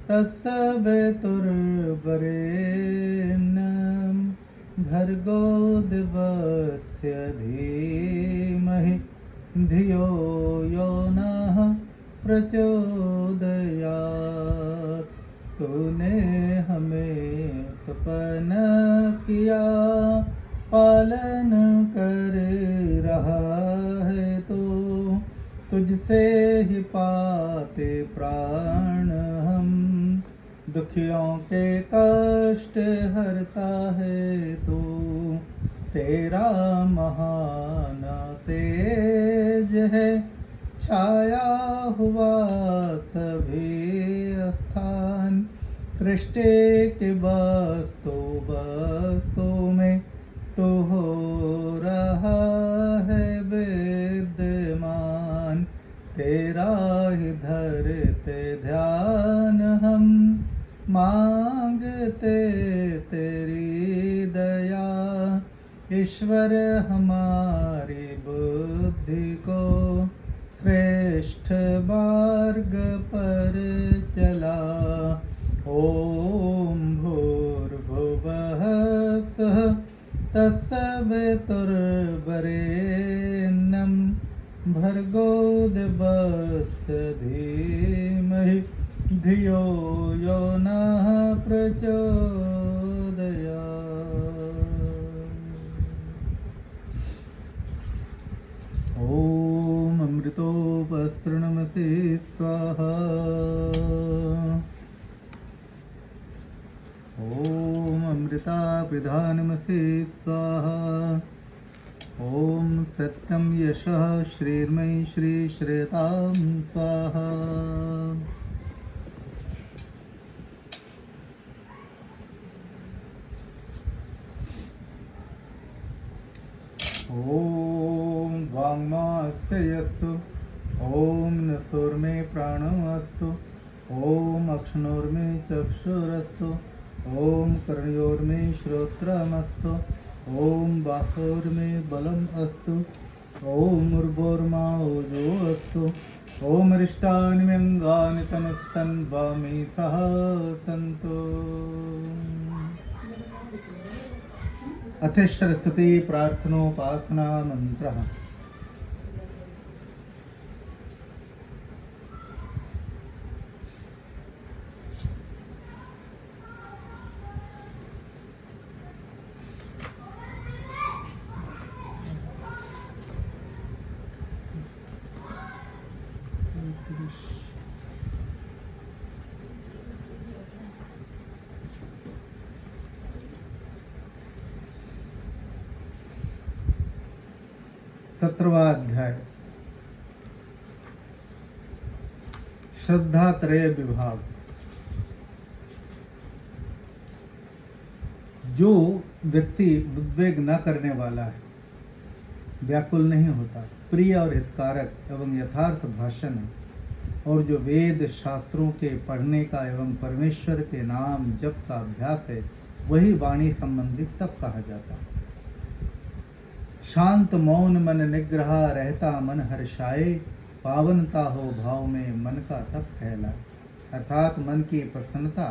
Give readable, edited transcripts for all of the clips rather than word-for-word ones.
तत्सवितुर्वरेण्यं भर्गो देवस्य धीमहि धियो यो नः प्रचोदयात्। तूने हमें उत्पन्न किया, पालन कर रहा है तो तुझसे ही पाते प्राण हम। दुखियों के कष्ट हरता है तू, तेरा महान तेज है छाया हुआ सभी स्थान। सृष्टि के वस्तु में तो हो रहा है विद्यमान। तेरा ही धरते ध्यान हम, मांगते तेरी दया। ईश्वर हमारी बुद्धि को श्रेष्ठ मार्ग पर चला। ओम भूर्भुवः स्वः तत्सवितुर्वरेण्यं भर्गो देवस्य धीमहि धियो यो नः प्रचोदयात्। ओम अमृतोपस्तृणमते स्वाहा। ओम अमृतापिधानमसे स्वाहा। ओम सत्यं यशः श्रीर्मयि श्रीश्रेतां स्वाहा। ओम वाङ्मास्य यस्तु, ओम नसोर्मे प्राणोऽस्तु, ओम अक्ष्णोर्मे चक्षुरस्तु, ओम कर्णयोर्मे श्रोत्रमस्तु, ओम बाहोर्मे बलम् अस्तु, ओम ऊर्ध्वोर्मा ओजो अस्तु, ओम रिष्टानि मे अङ्गानि तनुस्तन्वामे सह सन्तु। अथेश्वर स्तुति प्रार्थनोपासना मंत्रः। सत्रहवां अध्याय श्रद्धा त्रय विभाग। जो व्यक्ति उद्वेग न करने वाला है, व्याकुल नहीं होता, प्रिय और हितकारक एवं यथार्थ भाषण है, और जो वेद शास्त्रों के पढ़ने का एवं परमेश्वर के नाम जप का अभ्यास है, वही वाणी संबंधित तप कहा जाता है। शांत मौन मन निग्रह रहता मन हर्षाए, पावनता हो भाव में मन का तप कहलाए। अर्थात मन की प्रसन्नता,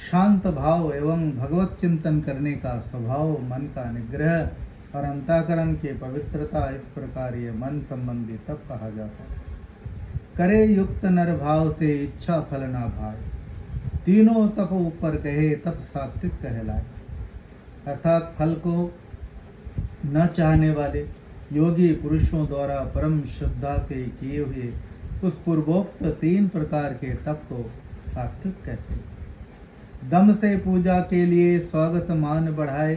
शांत भाव एवं भगवत चिंतन करने का स्वभाव, मन का निग्रह और अंतःकरण की पवित्रता, इस प्रकार ये मन संबंधी तप कहा जाता है। करे युक्त नर भाव से इच्छा फल ना भाए, तीनों तप ऊपर कहे तप सात्विक कहलाए। अर्थात फल को न चाहने वाले योगी पुरुषों द्वारा परम श्रद्धा से किए हुए उस पूर्वोक्त 3 प्रकार के तप को सात्विक कहते हैं। दम से पूजा के लिए स्वागत मान बढ़ाए,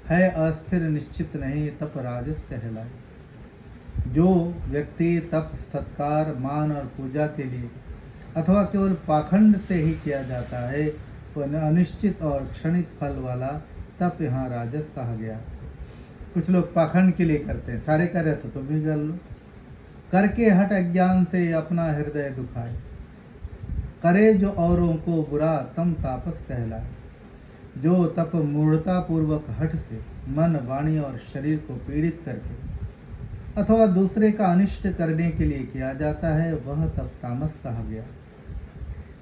है अस्थिर निश्चित नहीं तप राजस कहलाए। जो व्यक्ति तप सत्कार मान और पूजा के लिए अथवा केवल पाखंड से ही किया जाता है, वह अनिश्चित और क्षणिक फल वाला तप यहाँ राजस कहा गया। कुछ लोग पाखंड के लिए करते हैं, सारे कर रहे तो तुम भी कर लो। करके हट अज्ञान से अपना हृदय दुखाए, करे जो औरों को बुरा तम तापस कहलाए। जो तप मूढ़ता पूर्वक हठ से मन वाणी और शरीर को पीड़ित करके अथवा दूसरे का अनिष्ट करने के लिए किया जाता है, वह तप तामस कहा गया।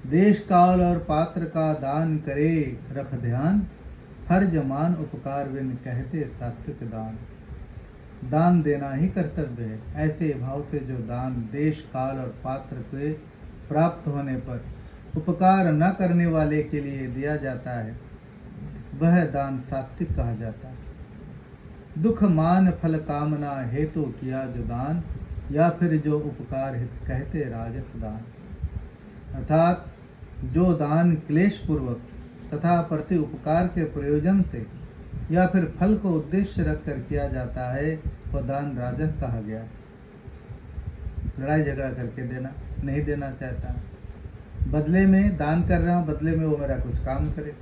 देश काल और पात्र का दान करे रख ध्यान, हर जमान उपकार बिन कहते सात्विक दान। दान देना ही कर्तव्य है। ऐसे भाव से जो दान देश काल और पात्र के प्राप्त होने पर उपकार न करने वाले के लिए दिया जाता है, वह दान सात्विक कहा जाता है। दुख मान फल कामना हेतु किया जो दान, या फिर जो उपकार हित कहते राजस दान। अर्थात जो दान क्लेश पूर्वक तथा प्रति उपकार के प्रयोजन से या फिर फल को उद्देश्य रखकर किया जाता है, वह दान राजस कहा गया। लड़ाई झगड़ा करके देना, नहीं देना चाहता, बदले में दान कर रहा हूँ, बदले में वो मेरा कुछ काम करे,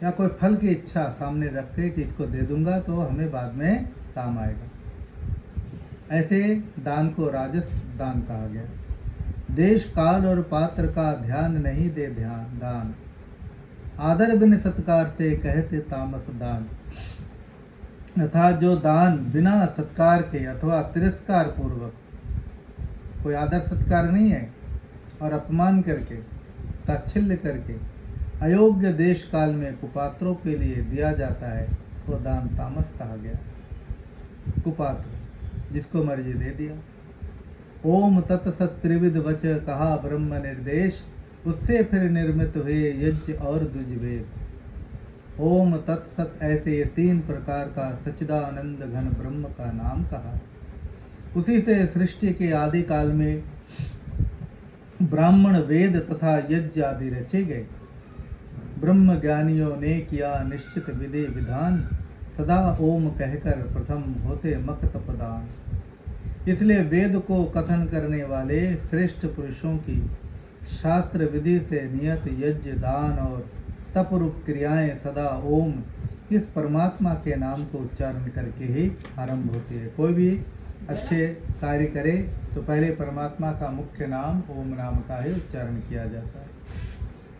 या कोई फल की इच्छा सामने रख के कि इसको दे दूंगा तो हमें बाद में काम आएगा, ऐसे दान को राजस दान कहा गया। देश काल और पात्र का ध्यान नहीं दे ध्यान दान, आदर बिन सत्कार से कहते तामस दान। अर्थात जो दान बिना सत्कार के अथवा तिरस्कार पूर्वक, कोई आदर सत्कार नहीं है, और अपमान करके ताच्छिल्य करके अयोग्य देश काल में कुपात्रों के लिए दिया जाता है, वो दान तामस कहा गया। कुपात्र जिसको मर्जी दे दिया। ओम तत्सत त्रिविध वच कहा ब्रह्म निर्देश, उससे फिर निर्मित हुए यज्ञ और द्विजवेद। ओम तत्सत ऐसे ये 3 प्रकार का सच्चिदानंद घन ब्रह्म का नाम कहा। उसी से सृष्टि के आदि काल में ब्राह्मण वेद तथा यज्ञ आदि रचे गए। ब्रह्म ज्ञानियों ने किया निश्चित विधि विधान, सदा ओम कहकर प्रथम होते मख तपदान। इसलिए वेद को कथन करने वाले श्रेष्ठ पुरुषों की शास्त्र विधि से नियत यज्ञ दान और तप रूप क्रियाएं सदा ओम इस परमात्मा के नाम को उच्चारण करके ही आरंभ होती है। कोई भी अच्छे कार्य करे तो पहले परमात्मा का मुख्य नाम ओम नाम का ही उच्चारण किया जाता है।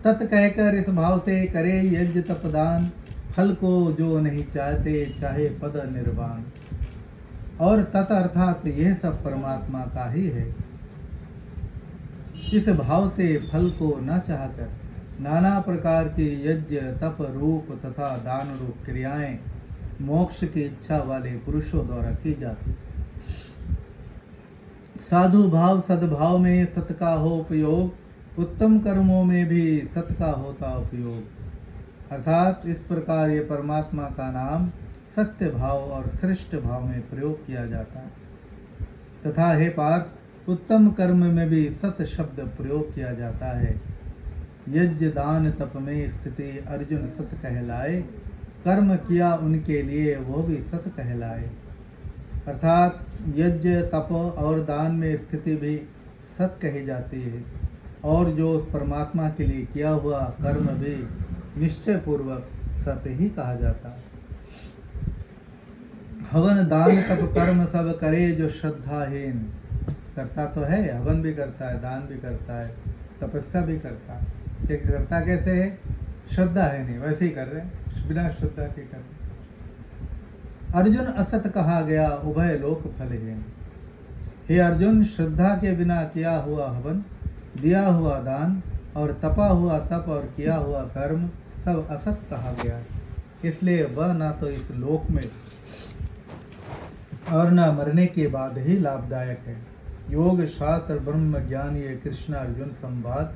तत् कहकर इस भाव से करे यज्ञ तपदान, फल को जो नहीं चाहते चाहे पद निर्वाण। और तत् अर्थात यह सब परमात्मा का ही है। इस भाव से फल को न चाहकर नाना प्रकार की यज्ञ तप रूप तथा दान रूप क्रियाएं मोक्ष की इच्छा वाले पुरुषों द्वारा की जाती। साधु भाव सद्भाव में सत का हो उपयोग, उत्तम कर्मों में भी सत का होता उपयोग। अर्थात इस प्रकार ये परमात्मा का नाम सत्य भाव और श्रेष्ठ भाव में प्रयोग किया जाता है। तथा हे पार्थ, उत्तम कर्म में भी सत शब्द प्रयोग किया जाता है। यज्ञ दान तप में स्थिति अर्जुन सत कहलाए, कर्म किया उनके लिए वो भी सत कहलाए। अर्थात यज्ञ तप और दान में स्थिति भी सत कही जाती है, और जो उस परमात्मा के लिए किया हुआ कर्म भी निश्चय पूर्वक सत ही कहा जाता है। हवन दान तप कर्म सब करे जो श्रद्धाहीन। करता तो है, हवन भी करता है, दान भी करता है, तपस्या भी करता है, लेकिन करता कैसे है? श्रद्धा है नहीं, वैसे ही कर रहे हैं, बिना श्रद्धा के कर रहे। अर्जुन असत कहा गया उभय लोक फलहीन। हे अर्जुन, श्रद्धा के बिना किया हुआ हवन, दिया हुआ दान और तपा हुआ तप और किया हुआ कर्म सब असत कहा गया। इसलिए वह ना तो इस लोक में और न मरने के बाद ही लाभदायक है। योग शास्त्र ब्रह्म ज्ञान ये कृष्ण अर्जुन संवाद,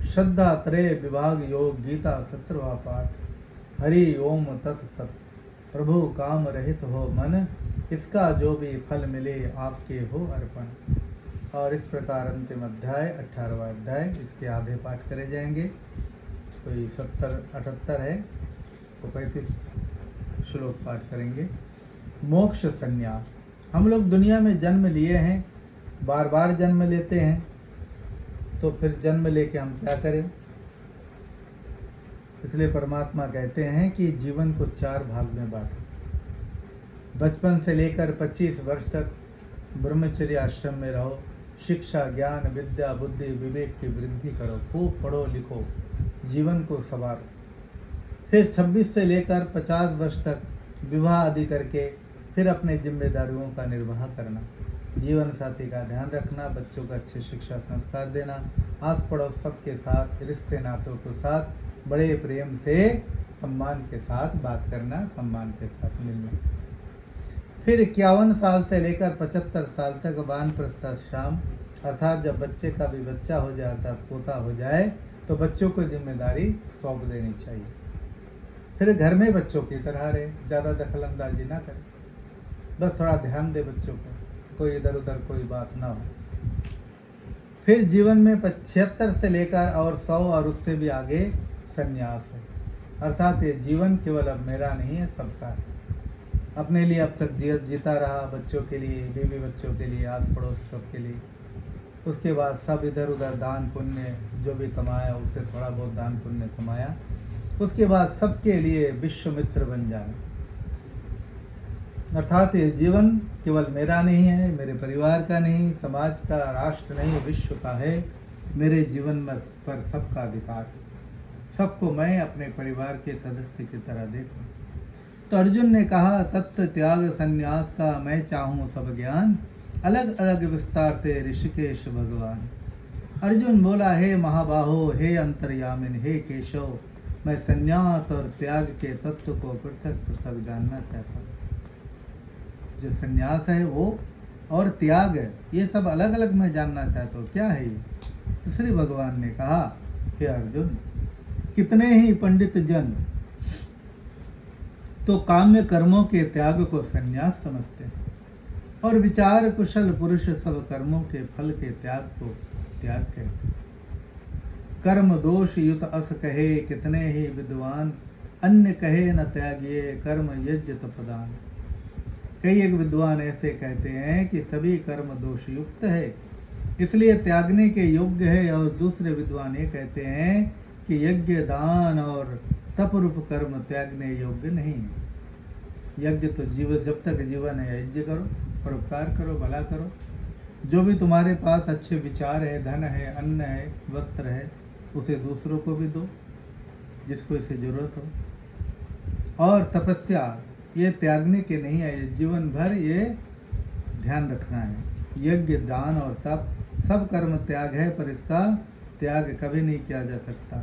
श्रद्धा त्रय विभाग योग गीता 17वां पाठ। हरि ओम तत्सत। प्रभु काम रहित हो मन, इसका जो भी फल मिले आपके हो अर्पण। और इस प्रकार अंतिम अध्याय 18वां अध्याय, इसके आधे पाठ करे जाएंगे। कोई 70-78 है तो 35 श्लोक पाठ करेंगे। मोक्ष संन्यास। हम लोग दुनिया में जन्म लिए हैं, बार बार जन्म लेते हैं, तो फिर जन्म लेके हम क्या करें? इसलिए परमात्मा कहते हैं कि जीवन को 4 भाग में बांटो। बचपन से लेकर 25 वर्ष तक ब्रह्मचर्य आश्रम में रहो, शिक्षा ज्ञान विद्या बुद्धि विवेक की वृद्धि करो, खूब पढ़ो लिखो, जीवन को संवारो। फिर 26 से लेकर 50 वर्ष तक विवाह आदि करके फिर अपने जिम्मेदारियों का निर्वाह करना, जीवन साथी का ध्यान रखना, बच्चों को अच्छे शिक्षा संस्कार देना, आस पड़ोस सबके साथ, रिश्ते नातों के साथ बड़े प्रेम से सम्मान के साथ बात करना, सम्मान के साथ मिलना। फिर 51 साल से लेकर 75 साल तक वानप्रस्थाश्रम, अर्थात जब बच्चे का भी बच्चा हो जाए, अर्थात पोता हो जाए, तो बच्चों को जिम्मेदारी सौंप देनी चाहिए। फिर घर में बच्चों की तरह रहे, ज़्यादा दखलंदाजी ना करें, बस थोड़ा ध्यान दे बच्चों को, कोई इधर उधर कोई बात ना हो। फिर जीवन में 76 से लेकर और 100 और उससे भी आगे संन्यास है, अर्थात ये जीवन केवल अब मेरा नहीं है, सबका है। अपने लिए अब तक जीता रहा, बच्चों के लिए, बीवी बच्चों के लिए, आस पड़ोस सबके लिए। उसके बाद सब इधर उधर दान पुण्य जो भी कमाया, उससे थोड़ा बहुत दान पुण्य कमाया। उसके बाद सबके लिए विश्व मित्र बन जाना, अर्थात ये जीवन केवल मेरा नहीं है, मेरे परिवार का नहीं, समाज का, राष्ट्र नहीं, विश्व का है। मेरे जीवन में पर सबका अधिकार, सबको मैं अपने परिवार के सदस्य की तरह देखूं। तो अर्जुन ने कहा, तत्व त्याग संन्यास का मैं चाहूँ सब ज्ञान, अलग अलग विस्तार से ऋषिकेश भगवान। अर्जुन बोला, हे महाबाहो, हे अंतर्यामिन, हे केशव, मैं संन्यास और त्याग के तत्व को पृथक पृथक जानना चाहता हूँ। जो संन्यास है वो और त्याग है, ये सब अलग अलग मैं जानना चाहता हूँ, क्या है ये? तो श्री भगवान ने कहा, हे अर्जुन, कितने ही पंडित जन तो काम्य कर्मों के त्याग को संन्यास समझते हैं, और विचार कुशल पुरुष सब कर्मों के फल के त्याग को त्याग कहते। कर्म दोष युत अस कहे कितने ही विद्वान, अन्य कहे न त्यागिए कर्म यज्ञ तपदान। कई एक विद्वान ऐसे कहते हैं कि सभी कर्म दोष युक्त है, इसलिए त्यागने के योग्य है, और दूसरे विद्वान ये कहते हैं कि यज्ञ दान और तप रूप कर्म त्यागने योग्य नहीं है। यज्ञ तो जब तक जीवन है यज्ञ करो, परोपकार करो, भला करो। जो भी तुम्हारे पास अच्छे विचार है, धन है, अन्न है, वस्त्र है, उसे दूसरों को भी दो जिसको इसे जरूरत हो। और तपस्या ये त्यागने के नहीं है, ये जीवन भर ये ध्यान रखना है। यज्ञ दान और तप सब कर्म त्याग है, पर इसका त्याग कभी नहीं किया जा सकता।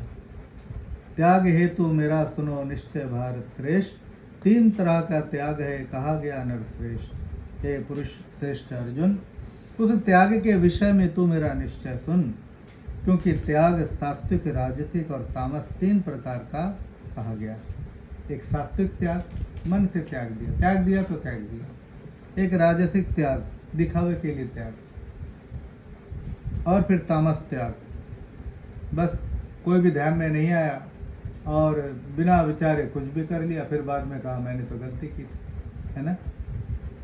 त्याग हेतु मेरा सुनो निश्चय भारत श्रेष्ठ, 3 तरह का त्याग है कहा गया नरश्रेष्ठ। हे पुरुष श्रेष्ठ अर्जुन, उस त्याग के विषय में तू मेरा निश्चय सुन, क्योंकि त्याग सात्विक, राजसिक और तामस 3 प्रकार का कहा गया। एक सात्विक त्याग, मन से त्याग दिया तो त्याग दिया। एक राजसिक त्याग, दिखावे के लिए त्याग। और फिर तामस त्याग, बस कोई भी ध्यान में नहीं आया और बिना विचारे कुछ भी कर लिया, फिर बाद में कहा मैंने तो गलती की थी, है ना।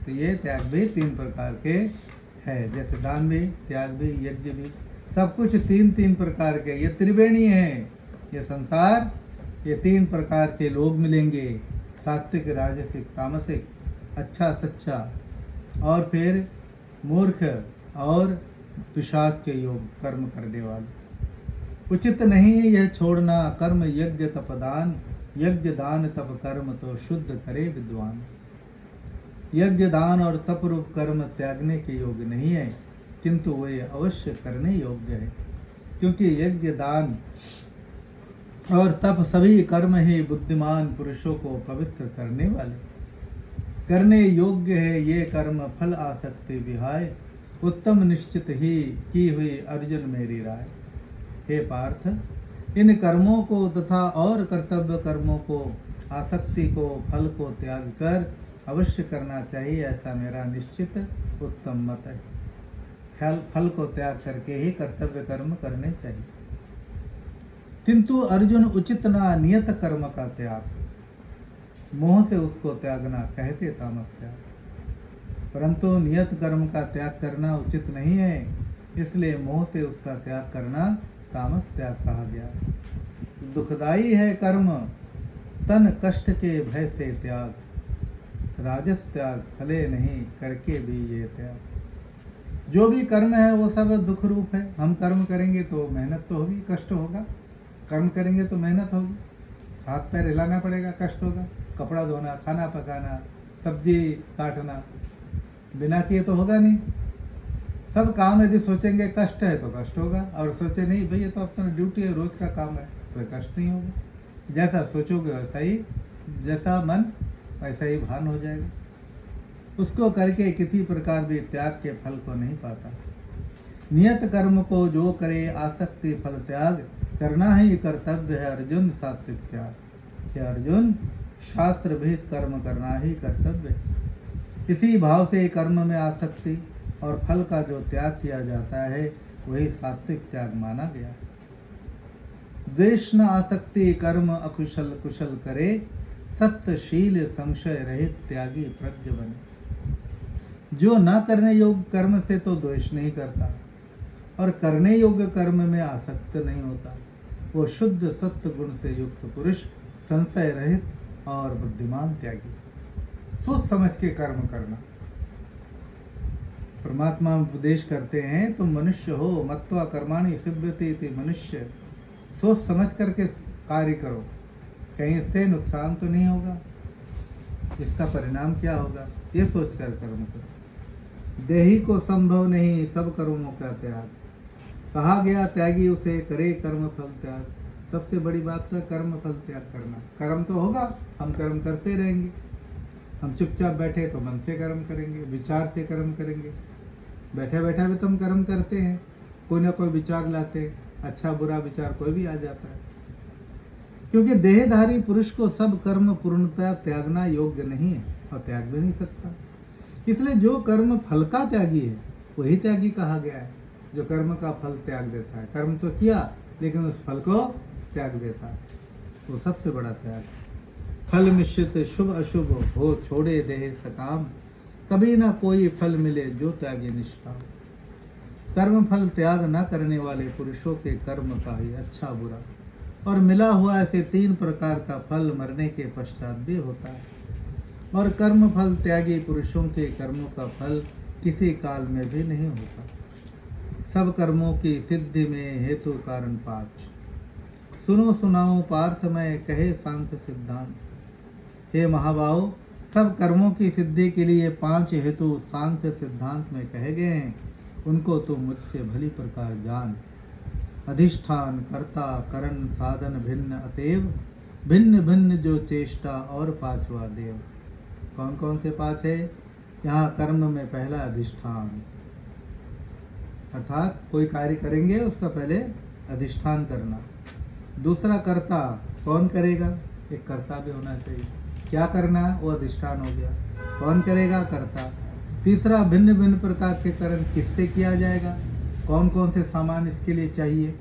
तो ये त्याग भी 3 प्रकार के है, जैसे दान भी, त्याग भी, यज्ञ भी, सब कुछ 3 प्रकार के। ये त्रिवेणी है, ये संसार, ये 3 प्रकार के लोग मिलेंगे, सात्विक, राजसिक, तामसिक, अच्छा सच्चा, और फिर मूर्ख और पिशाच के योग कर्म करने वाले। उचित नहीं यह छोड़ना कर्म यज्ञ तपदान, यज्ञ दान तप कर्म तो शुद्ध करे विद्वान। यज्ञ दान और तप रूप कर्म त्यागने के योग्य नहीं है, किंतु वे अवश्य करने योग्य है, क्योंकि यज्ञ दान और तप सभी कर्म ही बुद्धिमान पुरुषों को पवित्र करने वाले, करने योग्य है। ये कर्म फल आसक्ति विहाय, उत्तम निश्चित ही की हुई अर्जुन मेरी राय। हे पार्थ, इन कर्मों को तथा और कर्तव्य कर्मों को, आसक्ति को, फल को त्याग कर अवश्य करना चाहिए, ऐसा मेरा निश्चित उत्तम मत है। फल को त्याग करके ही कर्तव्य कर्म करने चाहिए। किंतु अर्जुन उचित ना नियत कर्म का त्याग, मोह से उसको त्यागना कहते तामस त्याग। परंतु नियत कर्म का त्याग करना उचित नहीं है, इसलिए मोह से उसका त्याग करना तामस त्याग कहा गया। दुखदाई है कर्म तन कष्ट के भय से त्याग, राजस त्याग फले नहीं करके भी ये त्याग। जो भी कर्म है वो सब दुख रूप है। हम कर्म करेंगे तो मेहनत तो होगी, कष्ट होगा। कर्म करेंगे तो मेहनत होगी, हाथ पैर हिलाना पड़ेगा, कष्ट होगा। कपड़ा धोना, खाना पकाना, सब्जी काटना, बिना किए तो होगा नहीं। सब काम यदि सोचेंगे कष्ट है तो कष्ट होगा, और सोचे नहीं भाई ये तो अपना ड्यूटी है, रोज का काम है, कोई कष्ट नहीं होगा। जैसा सोचोगे वैसा ही, जैसा मन वैसा ही भान हो जाएगा। उसको करके किसी प्रकार भी त्याग के फल को नहीं पाता। नियत कर्म को जो करे आसक्ति फल त्याग, करना ही कर्तव्य है अर्जुन सात्विक त्याग। कि अर्जुन शास्त्र भेद कर्म करना ही कर्तव्य है। इसी भाव से कर्म में आसक्ति और फल का जो त्याग किया जाता है वही सात्विक त्याग माना गया। द्वेष न आसक्ति कर्म अकुशल कुशल करे, सत्यशील संशय रहित त्यागी प्रज्ञ बने। जो न करने योग्य कर्म से तो द्वेष नहीं करता और करने योग्य कर्म में आसक्त नहीं होता, वो शुद्ध सत्य गुण से युक्त पुरुष, संशय रहित और बुद्धिमान त्यागी। सोच समझ के कर्म करना। परमात्मा उपदेश करते हैं तुम मनुष्य हो, मत्वा कर्माणि सिद्ध्यति इति मनुष्य। सोच समझ करके कार्य करो, कहीं इससे नुकसान तो नहीं होगा, इसका परिणाम क्या होगा, ये सोचकर कर्म करो। देही को संभव नहीं सब कर्मों का त्याग, कहा गया त्यागी उसे करे कर्म फल त्याग। सबसे बड़ी बात तो कर्म फल त्याग करना। कर्म तो होगा, हम कर्म करते रहेंगे। हम चुपचाप बैठे तो मन से कर्म करेंगे, विचार से कर्म करेंगे। बैठे बैठे भी तो हम कर्म करते हैं, कोई ना कोई विचार लाते, अच्छा बुरा विचार कोई भी आ जाता है। क्योंकि देहधारी पुरुष को सब कर्म पूर्णतः त्यागना योग्य नहीं है और त्याग भी नहीं सकता। इसलिए जो कर्म फल का त्यागी है वही त्यागी कहा गया है, जो कर्म का फल त्याग देता है। कर्म तो किया लेकिन उस फल को त्याग देता है, वो सबसे बड़ा त्याग है। फल मिश्रित शुभ अशुभ हो छोड़े देह सकाम, कभी ना कोई फल मिले जो त्यागी निष्काम। कर्म फल त्याग न करने वाले पुरुषों के कर्म का ही अच्छा बुरा और मिला हुआ ऐसे 3 प्रकार का फल मरने के पश्चात भी होता है। और कर्म फल त्यागी पुरुषों के कर्मों का फल किसी काल में भी नहीं होता। सब कर्मों की सिद्धि में हेतु कारण 5, सुनो सुनाओ पार्थ में कहे सांख्य सिद्धांत। हे महाबाहो, सब कर्मों की सिद्धि के लिए 5 हेतु सांख्य सिद्धांत में कहे गए हैं, उनको तो मुझसे भली प्रकार जान। अधिष्ठान कर्ता करण साधन भिन्न अतएव, भिन्न भिन्न जो चेष्टा और 5वां देव। कौन कौन से 5 है यहाँ? कर्म में पहला अधिष्ठान, अर्थात कोई कार्य करेंगे उसका पहले अधिष्ठान करना। दूसरा कर्ता, कौन करेगा? एक कर्ता भी होना चाहिए। क्या करना है वो अधिष्ठान हो गया, कौन करेगा? कर्ता। तीसरा भिन्न भिन्न प्रकार के कर्म किससे किया जाएगा, कौन कौन से सामान इसके लिए चाहिए।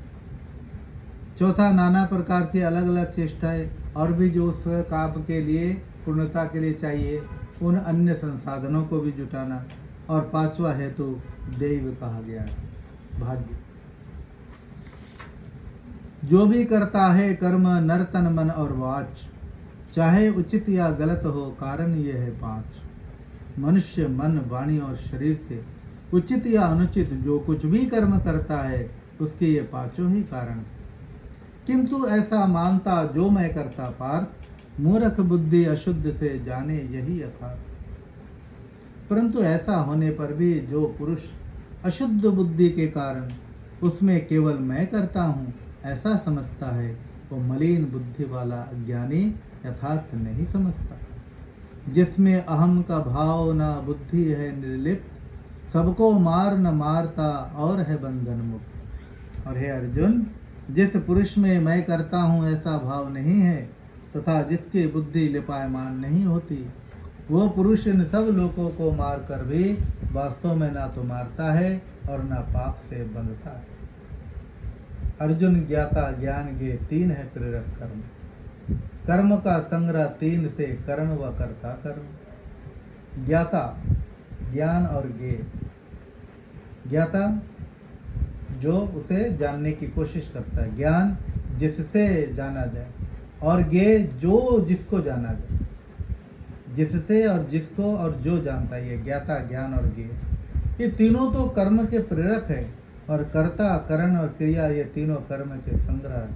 चौथा नाना प्रकार की अलग अलग चेष्टाएं और भी जो उस काम के लिए पूर्णता के लिए चाहिए, उन अन्य संसाधनों को भी जुटाना। और 5वां हेतु दैव कहा गया है, भाग्य। जो भी करता है कर्म नर तन मन और वाच, चाहे उचित या गलत हो, कारण ये है 5। मनुष्य मन वाणी और शरीर से उचित या अनुचित जो कुछ भी कर्म करता है उसके ये 5 ही कारण। किंतु ऐसा मानता जो मैं करता पार्थ, मूर्ख बुद्धि अशुद्ध से जाने यही यथार्थ। परंतु ऐसा होने पर भी जो पुरुष अशुद्ध बुद्धि के कारण उसमें केवल मैं करता हूँ ऐसा समझता है, वो मलिन बुद्धि वाला अज्ञानी यथार्थ नहीं समझता। जिसमें अहम का भाव न बुद्धि है निर्लिप्त, सबको मार न मारता और है बंधन मुक्त। और हे अर्जुन, जिस पुरुष में मैं करता हूँ ऐसा भाव नहीं है तथा जिसकी बुद्धि लिपायमान नहीं होती, वो पुरुष इन सब लोगों को मार कर भी वास्तव में ना तो मारता है और ना पाप से बंधता है। अर्जुन, ज्ञाता ज्ञान गे 3 है प्रेरक कर्म। कर्म का संग्रह 3 से कर्म व कर्ता कर्म। ज्ञाता ज्ञान और गे, ज्ञाता जो उसे जानने की कोशिश करता है, ज्ञान जिससे जाना जाए, और गे जो जिसको जाना जाए। जिससे और जिसको और जो जानता है, ये ज्ञाता ज्ञान और गे। ये तीनों तो कर्म के प्रेरक है, और कर्ता करण और क्रिया ये तीनों कर्म के संग्रह है।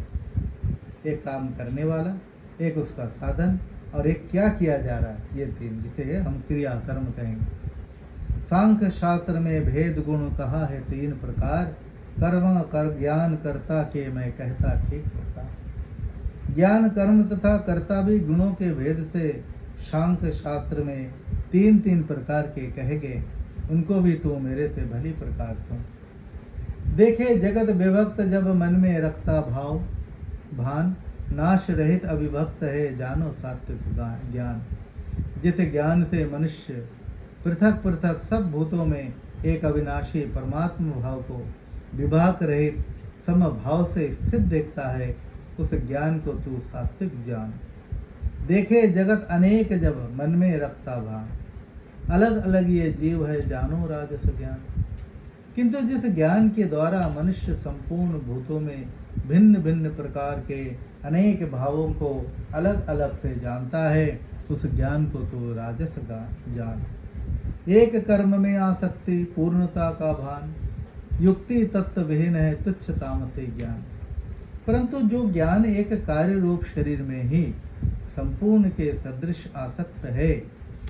एक काम करने वाला, एक उसका साधन, और एक क्या किया जा रहा है, ये 3 जिसे हम क्रिया कर्म कहेंगे। सांख्य शास्त्र में भेद गुण कहा है 3 प्रकार, कर्म कर ज्ञान कर्ता के मैं कहता ठीक प्रकार। ज्ञान कर्म तथा कर्ता भी गुणों के भेद से सांख्य शास्त्र में 3 प्रकार के कहे गए, उनको भी तू मेरे से भली प्रकार सुन। देखे जगत विभक्त जब मन में रखता भाव, भान नाश रहित अविभक्त है जानो सात्विक ज्ञान। जिस ज्ञान से मनुष्य पृथक पृथक सब भूतों में एक अविनाशी परमात्मा भाव को विभाग रहित समभाव से स्थित देखता है, उस ज्ञान को तू सात्विक ज्ञान। देखे जगत अनेक जब मन में रखता भान, अलग अलग ये जीव है जानो राजस ज्ञान। किंतु जिस ज्ञान के द्वारा मनुष्य संपूर्ण भूतों में भिन्न भिन्न प्रकार के अनेक भावों को अलग अलग से जानता है, उस ज्ञान को तो राजस ज्ञान। एक कर्म में आसक्ति पूर्णता का भान, युक्ति तत्व विहीन है तुच्छ तामसी ज्ञान। परंतु जो ज्ञान एक कार्य रूप शरीर में ही संपूर्ण के सदृश आसक्त है,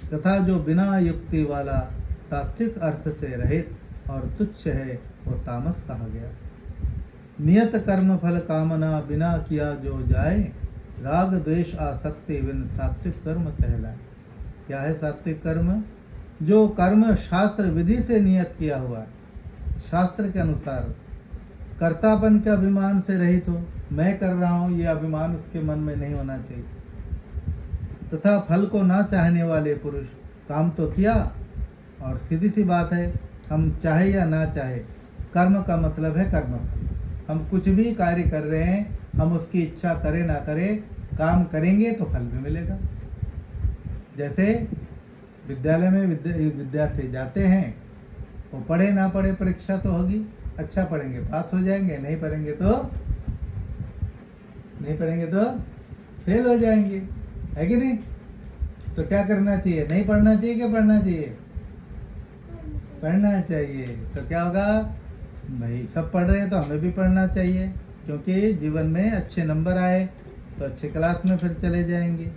तथा जो बिना युक्ति वाला तात्विक अर्थ से रहित और तुच्छ है, वो तामस कहा गया। नियत कर्म फल कामना बिना किया जो जाए, राग द्वेष आसक्ति बिन सात्विक कर्म कहलाए। क्या है सात्विक कर्म? जो कर्म शास्त्र विधि से नियत किया हुआ है, शास्त्र के अनुसार कर्तापन के अभिमान से रहित हो, मैं कर रहा हूँ ये अभिमान उसके मन में नहीं होना चाहिए, तथा फल को ना चाहने वाले पुरुष काम तो किया, और सीधी सी बात है हम चाहे या ना चाहे, कर्म का मतलब है कर्म। हम कुछ भी कार्य कर रहे हैं, हम उसकी इच्छा करें ना करें, काम करेंगे तो फल भी मिलेगा। जैसे विद्यालय में विद्यार्थी जाते हैं, वो पढ़े ना पढ़े परीक्षा तो होगी, अच्छा पढ़ेंगे पास हो जाएंगे, नहीं पढ़ेंगे तो फेल हो जाएंगे, है कि नहीं? तो क्या करना चाहिए? नहीं पढ़ना चाहिए कि पढ़ना चाहिए? पढ़ना चाहिए। तो क्या होगा भाई, सब पढ़ रहे हैं तो हमें भी पढ़ना चाहिए, क्योंकि जीवन में अच्छे नंबर आए तो अच्छे क्लास में फिर चले जाएंगे।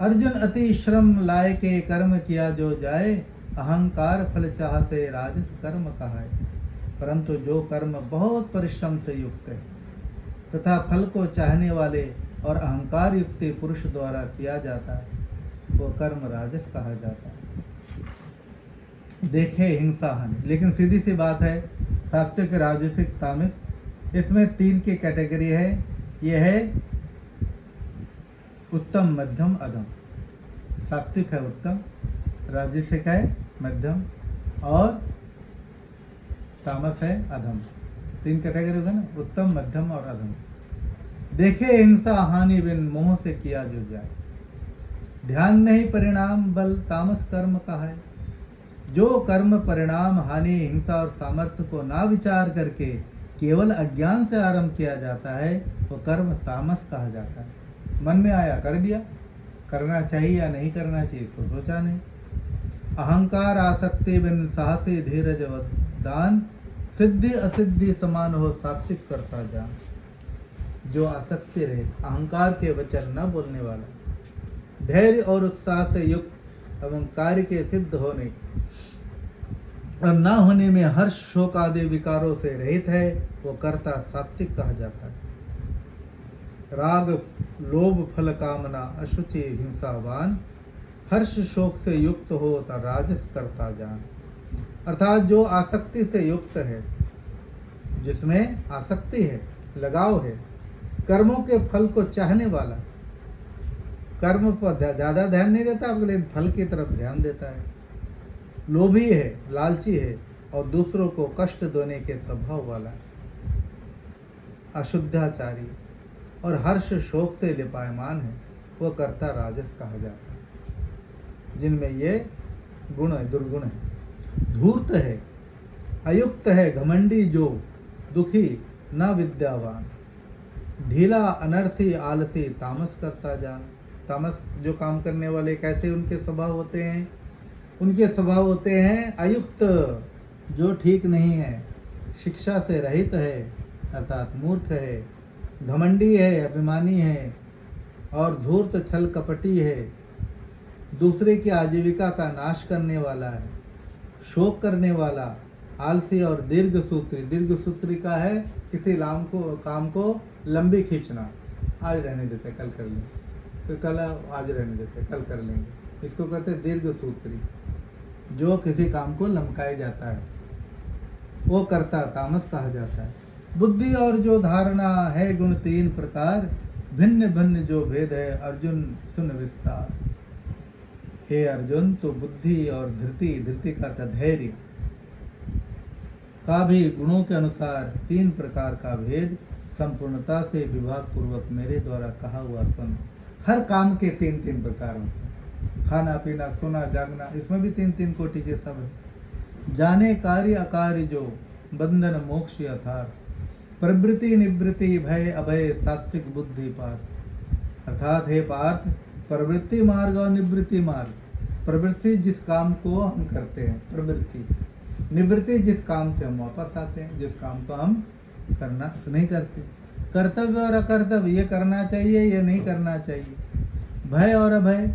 अर्जुन अति श्रम लाए के कर्म किया जो जाए, अहंकार फल चाहते राजस कर्म कहाए। परंतु जो कर्म बहुत परिश्रम से युक्त है तथा फल को चाहने वाले और अहंकार युक्त पुरुष द्वारा किया जाता है, वो कर्म राजस कहा जाता है। देखे हिंसा हानि, लेकिन सीधी सी बात है, सात्विक राजसिक तामस, इसमें 3 की कैटेगरी है। ये है उत्तम मध्यम अधम। सात्विक है उत्तम, राजसिक है मध्यम, और तामस है अधम। 3 कैटेगरी होगा ना, उत्तम मध्यम और अधम। देखे हिंसा हानि बिन मोह से किया जो जाए, ध्यान नहीं परिणाम बल तामस कर्म का है। जो कर्म परिणाम हानि हिंसा और सामर्थ्य को ना विचार करके केवल अज्ञान से आरंभ किया जाता है, वो कर्म तामस कहा जाता है। मन में आया कर दिया, करना चाहिए या नहीं करना चाहिए तो सोचा नहीं। अहंकार आसक्ति बिन साहसी धीरज दान, सिद्धि असिद्धि समान हो सात्विक करता जान। जो आसक्ति रहे, अहंकार के वचन न बोलने वाला, धैर्य और उत्साह से युक्त एवं कार्य के सिद्ध होने और न होने में हर्ष शोक आदि विकारों से रहित है, वो कर्ता सात्विक कहा जाता है। राग लोभ फल कामना अशुचि हिंसावान, हर्ष शोक से युक्त हो तो राजस करता जान। अर्थात जो आसक्ति से युक्त है, जिसमें आसक्ति है, लगाव है, कर्मों के फल को चाहने वाला, कर्म पर ज़्यादा ध्यान नहीं देता लेकिन फल की तरफ ध्यान देता है, लोभी है, लालची है और दूसरों को कष्ट देने के स्वभाव वाला, अशुद्धाचारी और हर्ष शोक से लिपायमान है, वो कर्ता राजस कहा जाता है। जिनमें ये गुण है, दुर्गुण है। धूर्त है, अयुक्त है, घमंडी जो, दुखी न विद्यावान, ढीला अनर्थी आलसी तामस करता जान। तामस जो काम करने वाले कैसे उनके स्वभाव होते हैं? उनके स्वभाव होते हैं अयुक्त, जो ठीक नहीं है, शिक्षा से रहित है अर्थात मूर्ख है, घमंडी है, अभिमानी है, और धूर्त छल कपटी है, दूसरे की आजीविका का नाश करने वाला है, शोक करने वाला, आलसी और दीर्घ सूत्री। दीर्घ सूत्री का है किसी काम को लंबी खींचना, आज रहने देते कल कर लेंगे, फिर कल आज रहने देते कल कर लेंगे, इसको कहते हैं दीर्घ सूत्री। जो किसी काम को लमकाया जाता है वो कर्ता तामस कहा जाता है। बुद्धि और जो धारणा है गुण तीन प्रकार, भिन्न भिन्न जो भेद है अर्जुन सुन विस्तार। हे अर्जुन, तो बुद्धि और धृति, धृति का अर्थ धैर्य का भी गुणों के अनुसार तीन प्रकार का भेद संपूर्णता से विभाग पूर्वक मेरे द्वारा कहा हुआ सुन। हर काम के तीन तीन प्रकार होते हैं, खाना पीना सोना जागना, इसमें भी तीन तीन कोटि के सब है। जाने कार्य अकार्य जो, बंधन मोक्ष यथार्थ, प्रवृत्ति निवृत्ति भय अभय सात्विक बुद्धि पार्थ। अर्थात हे पार्थ, प्रवृत्ति मार्ग और निवृत्ति मार्ग, प्रवृत्ति जिस काम को हम करते हैं प्रवृत्ति, निवृत्ति जिस काम से हम वापस आते हैं, जिस काम को हम करना नहीं करते, कर्तव्य और अकर्तव्य, ये करना चाहिए ये नहीं करना चाहिए, भय और अभय,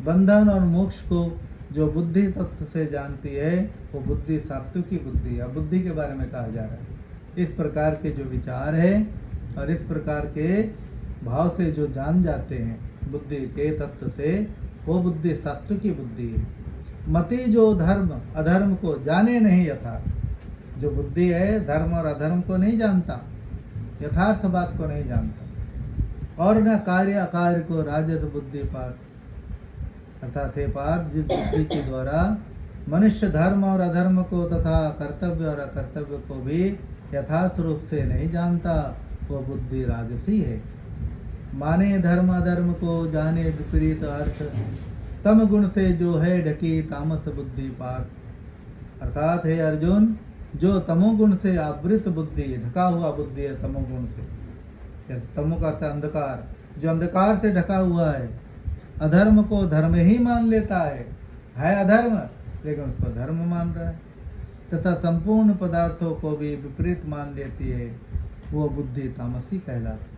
बंधन और मोक्ष को जो बुद्धि तत्व से जानती है वो बुद्धि सात्विकी बुद्धि है। बुद्धि के बारे में कहा जा रहा है, इस प्रकार के जो विचार है और इस प्रकार के भाव से जो जान जाते हैं बुद्धि के तत्व से, वो बुद्धि सात्विकी बुद्धि है। मति जो धर्म अधर्म को जाने नहीं यथार्थ, जो बुद्धि है धर्म और अधर्म को नहीं जानता, यथार्थ बात को नहीं जानता, और न कार्य अकार्य को राजद बुद्धि पार्थ। अर्थात हे पार्थ, जिस बुद्धि के द्वारा मनुष्य धर्म और अधर्म को तथा कर्तव्य और अकर्तव्य को भी यथार्थ रूप से नहीं जानता, वह बुद्धि राजसी है। माने धर्म अधर्म को, जाने विपरीत अर्थ, तम गुण से जो है ढकी तामस बुद्धि पार्थ। अर्थात हे अर्जुन, जो तमोगुण से आवृत बुद्धि, ढका हुआ बुद्धि है तमोगुण से, तमो का अर्थ अंधकार, जो अंधकार से ढका हुआ है, अधर्म को धर्म ही मान लेता है अधर्म लेकिन उसको धर्म मान रहा है, तथा संपूर्ण पदार्थों को भी विपरीत मान लेती है, वो बुद्धि तामसी कहलाती।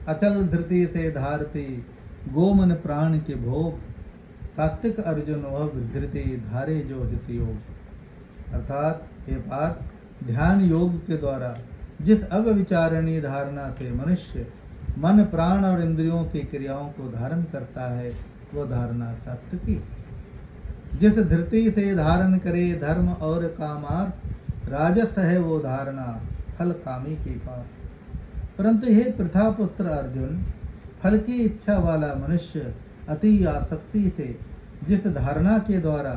अचल धृति से धारती, गोमन प्राण के भोग, सात्विक अर्जुन वह धृति धारे जो हित योग। अर्थात हे पार्थ, ध्यान योग के द्वारा जिस अव्यविचारणीय धारणा से मनुष्य मन प्राण और इंद्रियों की क्रियाओं को धारण करता है, वो धारणा सात्विकी। जिस धृति से धारण करे धर्म और कामार्थ, राजस है वो धारणा फल कामी की पार। परंतु हे प्रथापुत्र अर्जुन, फल की इच्छा वाला मनुष्य अति आसक्ति से जिस धारणा के द्वारा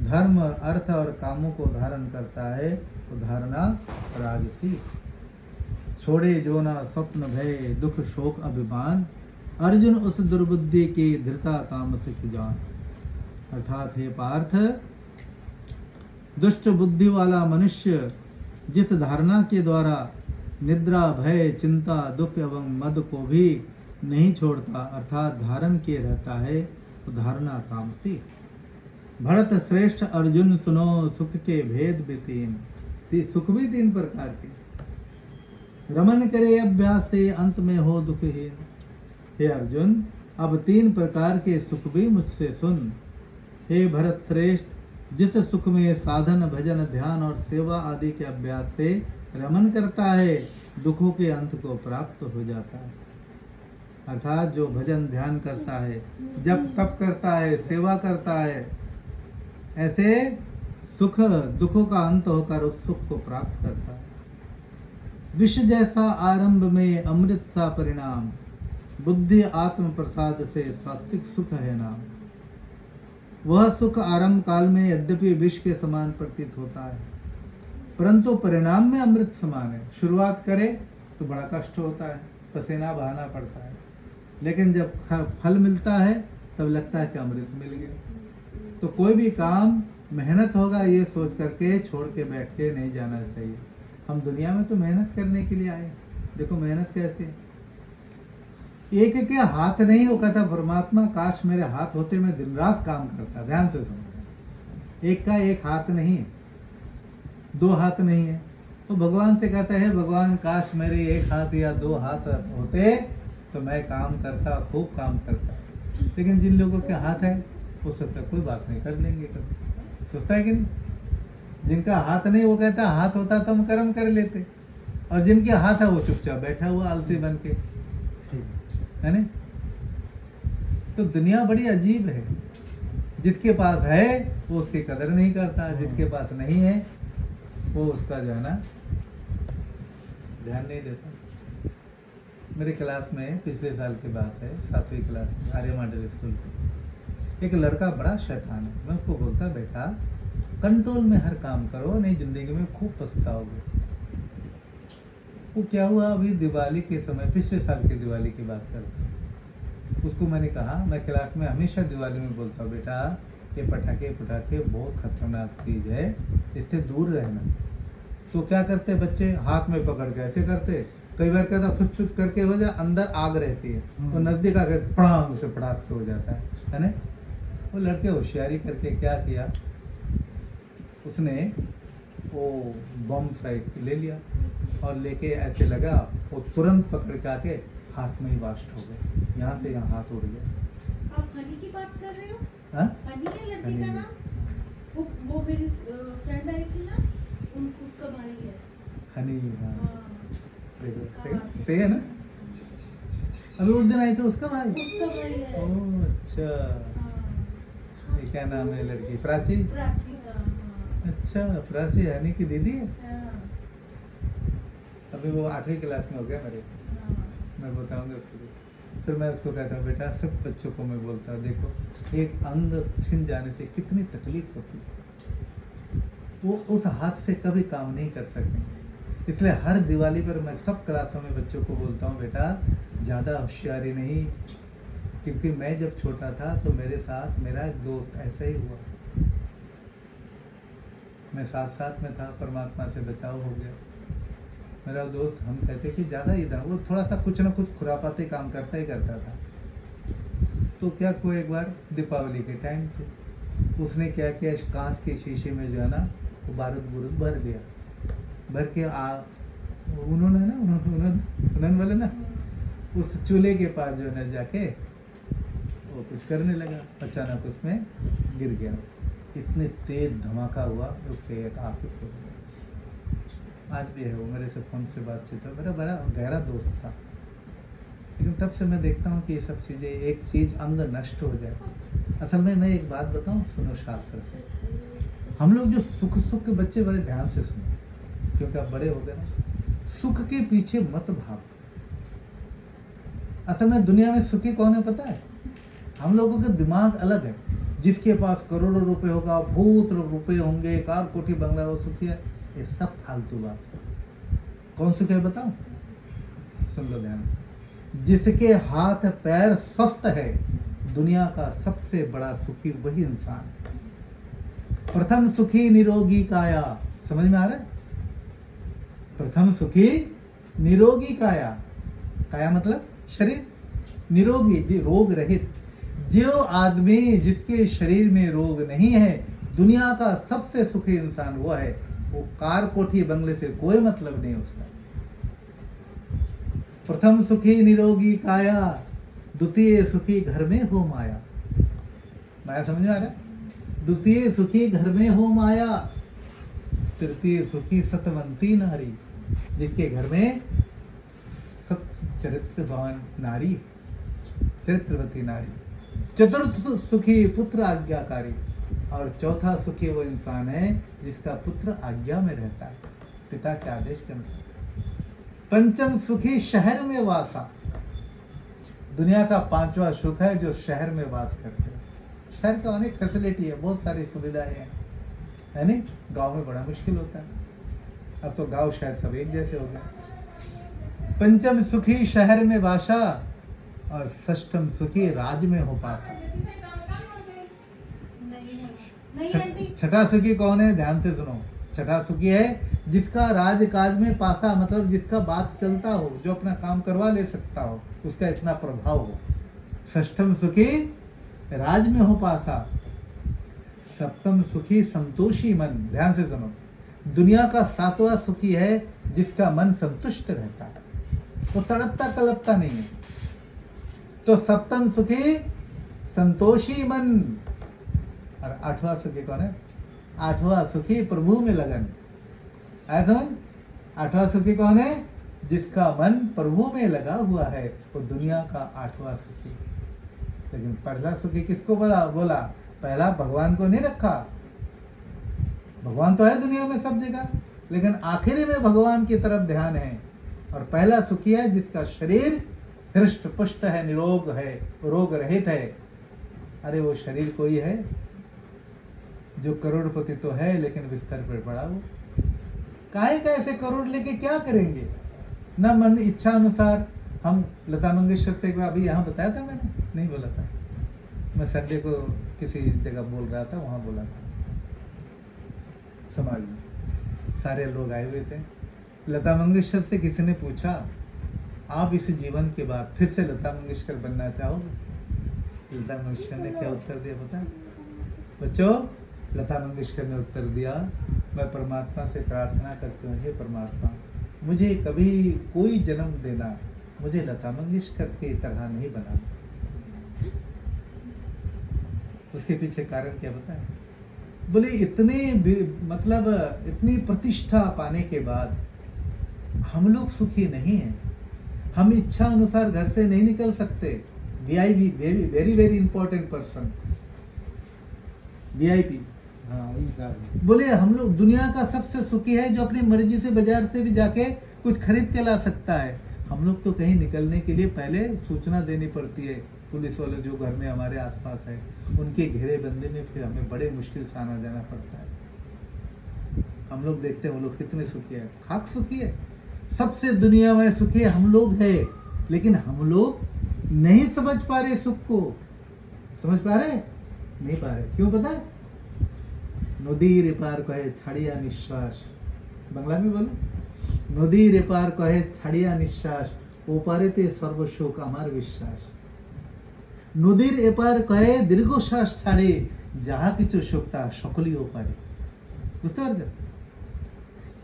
धर्म अर्थ और कामों को धारण करता है, वो धारणा राजसी। छोड़े जो न स्वप्न भय दुख शोक अभिमान, अर्जुन उस दुर्बुद्धि की धृता तामसिक जान। अर्थात हे पार्थ, दुष्ट बुद्धि वाला मनुष्य जिस धारणा के द्वारा निद्रा भय चिंता दुख एवं मद को भी नहीं छोड़ता, अर्थात धारण किए रहता है, तो धारणा तामसी। भरत श्रेष्ठ अर्जुन सुनो सुख के भेद भी तीन, सुख भी तीन प्रकार के, रमन करे अभ्यास से अंत में हो दुखहीन। हे अर्जुन, अब तीन प्रकार के सुख भी मुझसे सुन। हे भरत श्रेष्ठ, जिस सुख में साधन भजन ध्यान और सेवा आदि के अभ्यास से रमन करता है, दुखों के अंत को प्राप्त हो जाता है। अर्थात जो भजन ध्यान करता है, जप तप करता है, सेवा करता है, ऐसे सुख दुखों का अंत होकर उस सुख को प्राप्त करता है। विष जैसा आरंभ में अमृत सा परिणाम, बुद्धि आत्म प्रसाद से सात्विक सुख है नाम। वह सुख आरंभ काल में यद्यपि विष के समान प्रतीत होता है, परंतु परिणाम में अमृत समान है। शुरुआत करे तो बड़ा कष्ट होता है, पसीना बहाना पड़ता है, लेकिन जब फल मिलता है तब लगता है कि अमृत मिल गया। तो कोई भी काम मेहनत होगा ये सोच करके छोड़ के बैठ के नहीं जाना चाहिए। हम दुनिया में तो मेहनत करने के लिए आए, देखो मेहनत कैसे, एक के हाथ नहीं, वो कहता परमात्मा काश मेरे हाथ होते मैं दिन रात काम करता। ध्यान से सुनो, एक का एक हाथ नहीं, दो हाथ नहीं है, तो भगवान से कहता है भगवान काश मेरे एक हाथ या दो हाथ होते तो मैं काम करता, खूब काम करता। लेकिन जिन लोगों के हाथ है वो सब तक कोई बात नहीं कर लेंगे कभी। सोचता है कि नहीं? जिनका हाथ नहीं वो कहता हाथ होता तो हम कर्म कर लेते, और जिनके हाथ है वो चुपचाप बैठा हुआ आलसी बन के, है ना? तो दुनिया बड़ी अजीब है। जिसके पास है वो उसकी कदर नहीं करता, जिसके पास नहीं है वो उसका जो है ना ध्यान नहीं देता। मेरे क्लास में पिछले साल की बात है, 7वीं क्लास में आर्य मॉडल स्कूल में एक लड़का बड़ा शैतान है। मैं उसको बोलता बेटा कंट्रोल में हर काम करो, नहीं जिंदगी में खूब पछताओगे। वो क्या हुआ, अभी दिवाली के समय, पिछले साल की दिवाली की बात करते हैं, उसको मैंने कहा, मैं क्लास में हमेशा दिवाली में बोलता हूँ बेटा ये पटाखे बहुत खतरनाक चीज़ है, इससे दूर रहना। तो क्या करते बच्चे, हाथ में पकड़ के ऐसे करते, कई बार कहता फुस करके हो जाए, अंदर आग रहती है तो नजदीक आकर पड़ांग से पटाख से हो जाता है ना? वो लड़के होशियारी करके क्या किया, उसने वो बम साइड ले लिया और लेके ऐसे लगा, वो तुरंत पकड़ के आके हाथ में ही वास्ट हो गए, यहाँ से यहाँ हाथ उड़ गया। आप हनी की बात कर रहे हो? हाँ? हनी है लड़की का नाम? वो मेरी फ्रेंड आई थी ना, उसका भाई है हनी। हाँ उसका सही है ना? अभी उस दिन आई तो उसका भाई है। ओह अच्छा। हाँ। ये क्या नाम है लड़की? प्राची का हाँ। अच्छा, प्राची हनी की दीदी है। हाँ। अभी वो 8वीं क्लास में हो गया मेरे, हाँ। मैं बताऊंगा उसको। फिर मैं उसको कहता हूँ बेटा, सब बच्चों को मैं बोलता हूँ देखो एक अंग छिन जाने से कितनी तकलीफ होती है, वो उस हाथ से कभी काम नहीं कर सकेंगे। इसलिए हर दिवाली पर मैं सब क्लासों में बच्चों को बोलता हूँ बेटा ज़्यादा होशियारी नहीं, क्योंकि मैं जब छोटा था तो मेरे साथ मेरा एक दोस्त ऐसा ही हुआ, मैं साथ में था, परमात्मा से बचाव हो गया। मेरा दोस्त, हम कहते कि ज़्यादा ही था, वो थोड़ा सा कुछ ना कुछ खुरापाती काम करता ही करता था। तो क्या कोई एक बार दीपावली के टाइम पे उसने क्या किया, कांच के शीशे में जो है ना वो बारूद भर दिया, भर के उन्होंने बोले ना उस चूल्हे के पास जो है जाके वो कुछ करने लगा, अचानक उसमें गिर गया। इतने तेज धमाका हुआ उसके एक आँख फूट गया। आज भी है वो, मेरे से फोन से बातचीत है, मेरा बड़ा गहरा दोस्त था। लेकिन तब से मैं देखता हूँ कि ये सब चीज़ें, एक चीज़ अंग नष्ट हो जाए। असल में मैं एक बात बताऊँ, सुनो शास्त्र से, हम लोग जो सुख के बच्चे बड़े ध्यान से सुनो, क्योंकि आप बड़े हो गए ना, सुख के पीछे मत भागो। असल में दुनिया में सुखी कौन है पता है? हम लोगों का दिमाग अलग है। जिसके पास करोड़ों रुपए होगा, भूत रुपए होंगे, कार कोठी बंगला, वो सुखी है, ये सब फालतू बात है। कौन सुखी है बताओ? सुन लो ध्यान, जिसके हाथ पैर स्वस्थ है, दुनिया का सबसे बड़ा सुखी वही इंसान है। प्रथम सुखी निरोगी काया, समझ में आ रहा है? प्रथम सुखी निरोगी काया, काया मतलब शरीर, निरोगी जी रोग रहित। जो आदमी जिसके शरीर में रोग नहीं है, दुनिया का सबसे सुखी इंसान वो है। वो कार कोठी बंगले से कोई मतलब नहीं उसका। प्रथम सुखी निरोगी काया, द्वितीय सुखी घर में हो माया। माया समझ में आ रहा है? द्वितीय सुखी घर में हो माया, तृतीय सुखी सतवंती नारी, जिसके घर में सत चरित्रवान नारी, चरित्रवती नारी। चतुर्थ सुखी पुत्र आज्ञाकारी, और चौथा सुखी वो इंसान है जिसका पुत्र आज्ञा में रहता है, पिता के आदेश के अनुसार। पंचम सुखी शहर में वासा, दुनिया का 5वां सुख है जो शहर में वास करते हैं। शहर का अनेक फैसिलिटी है, बहुत सारी सुविधाएं हैं, है नहीं? गांव में बड़ा मुश्किल होता है। अब तो गांव शहर सब एक जैसे हो गए। पंचम सुखी शहर में वासा, और षष्ठम सुखी राज में हो पासा। छठा सुखी कौन है? ध्यान से सुनो। छठा सुखी है जिसका राजकाज में पासा, मतलब जिसका बात चलता हो, जो अपना काम करवा ले सकता हो, उसका इतना प्रभाव हो। षष्ठम सुखी राज में हो पासा। सप्तम सुखी संतोषी मन, ध्यान से सुनो। दुनिया का 7वां सुखी है जिसका मन संतुष्ट रहता है, वो तड़पता तड़पता नहीं है। तो सप्तम सुखी संतोषी मन। और 8वां सुखी कौन है? आठवां सुखी प्रभु में लगन। आया समझ? आठवां सुखी कौन है? जिसका मन प्रभु में लगा हुआ है, वो दुनिया का आठवां सुखी। लेकिन पहला सुखी किसको बोला? पहला भगवान को नहीं रखा। भगवान तो है दुनिया में सब जगह, लेकिन आखिरी में भगवान की तरफ ध्यान है। और पहला सुखी है जिसका शरीर हृष्ट पुष्ट है, निरोग है, रोग रहित है। अरे वो शरीर कोई है जो करोड़पति तो है, लेकिन बिस्तर पर पड़ा हो। काहे का ऐसे करोड़ लेके क्या करेंगे? न मन इच्छा अनुसार हम लता मंगेशकर से अभी यहाँ बताया था, मैंने नहीं बोला था, मैं संडे को किसी जगह बोल रहा था, वहाँ बोला था समाज में, सारे लोग आए हुए थे। लता मंगेशकर से किसी ने पूछा, आप इस जीवन के बाद फिर से लता मंगेशकर बनना चाहोगे? लता मंगेशकर ने क्या उत्तर दिया पता है बच्चों? लता मंगेशकर ने उत्तर दिया, मैं परमात्मा से प्रार्थना करती हूँ, हे परमात्मा मुझे कभी कोई जन्म देना, मुझे लता मंगेशकर की तरह नहीं बनाना। उसके पीछे कारण क्या पता है? बोले इतनी प्रतिष्ठा पाने के बाद हम लोग सुखी नहीं हैं। हम इच्छा अनुसार घर से नहीं निकल सकते। VIP, very very important person, VIP. हाँ, बोले हम लोग दुनिया का सबसे सुखी है जो अपनी मर्जी से बाजार से भी जाके कुछ खरीद के ला सकता है। हम लोग तो कहीं निकलने के लिए पहले सूचना देनी पड़ती है। पुलिस वाले जो घर में हमारे आसपास है, उनके घेरेबंदी में फिर हमें बड़े मुश्किल से आना जाना पड़ता है। हम लोग देखते हैं वो लोग कितने सुखी है। खाक सुखी है, सबसे दुनिया में सुखी हम लोग है, लेकिन हम लोग नहीं समझ पा रहे सुख को। समझ पा रहे? नहीं पा रहे। क्यों पता है? नदीर एपार कहे छाड़िया निश्वास, बांग्ला में बोलो, नदीर एपार कहे छाड़िया निश्वास, ओपारेते सर्वशोक আমার বিশ্বাস। নদীর এপার কয়ে দীর্ঘশ্বাস ছাড়ে, যাহা কিছু সুখ তা সকলই ওপারে। বুঝতে পারছো?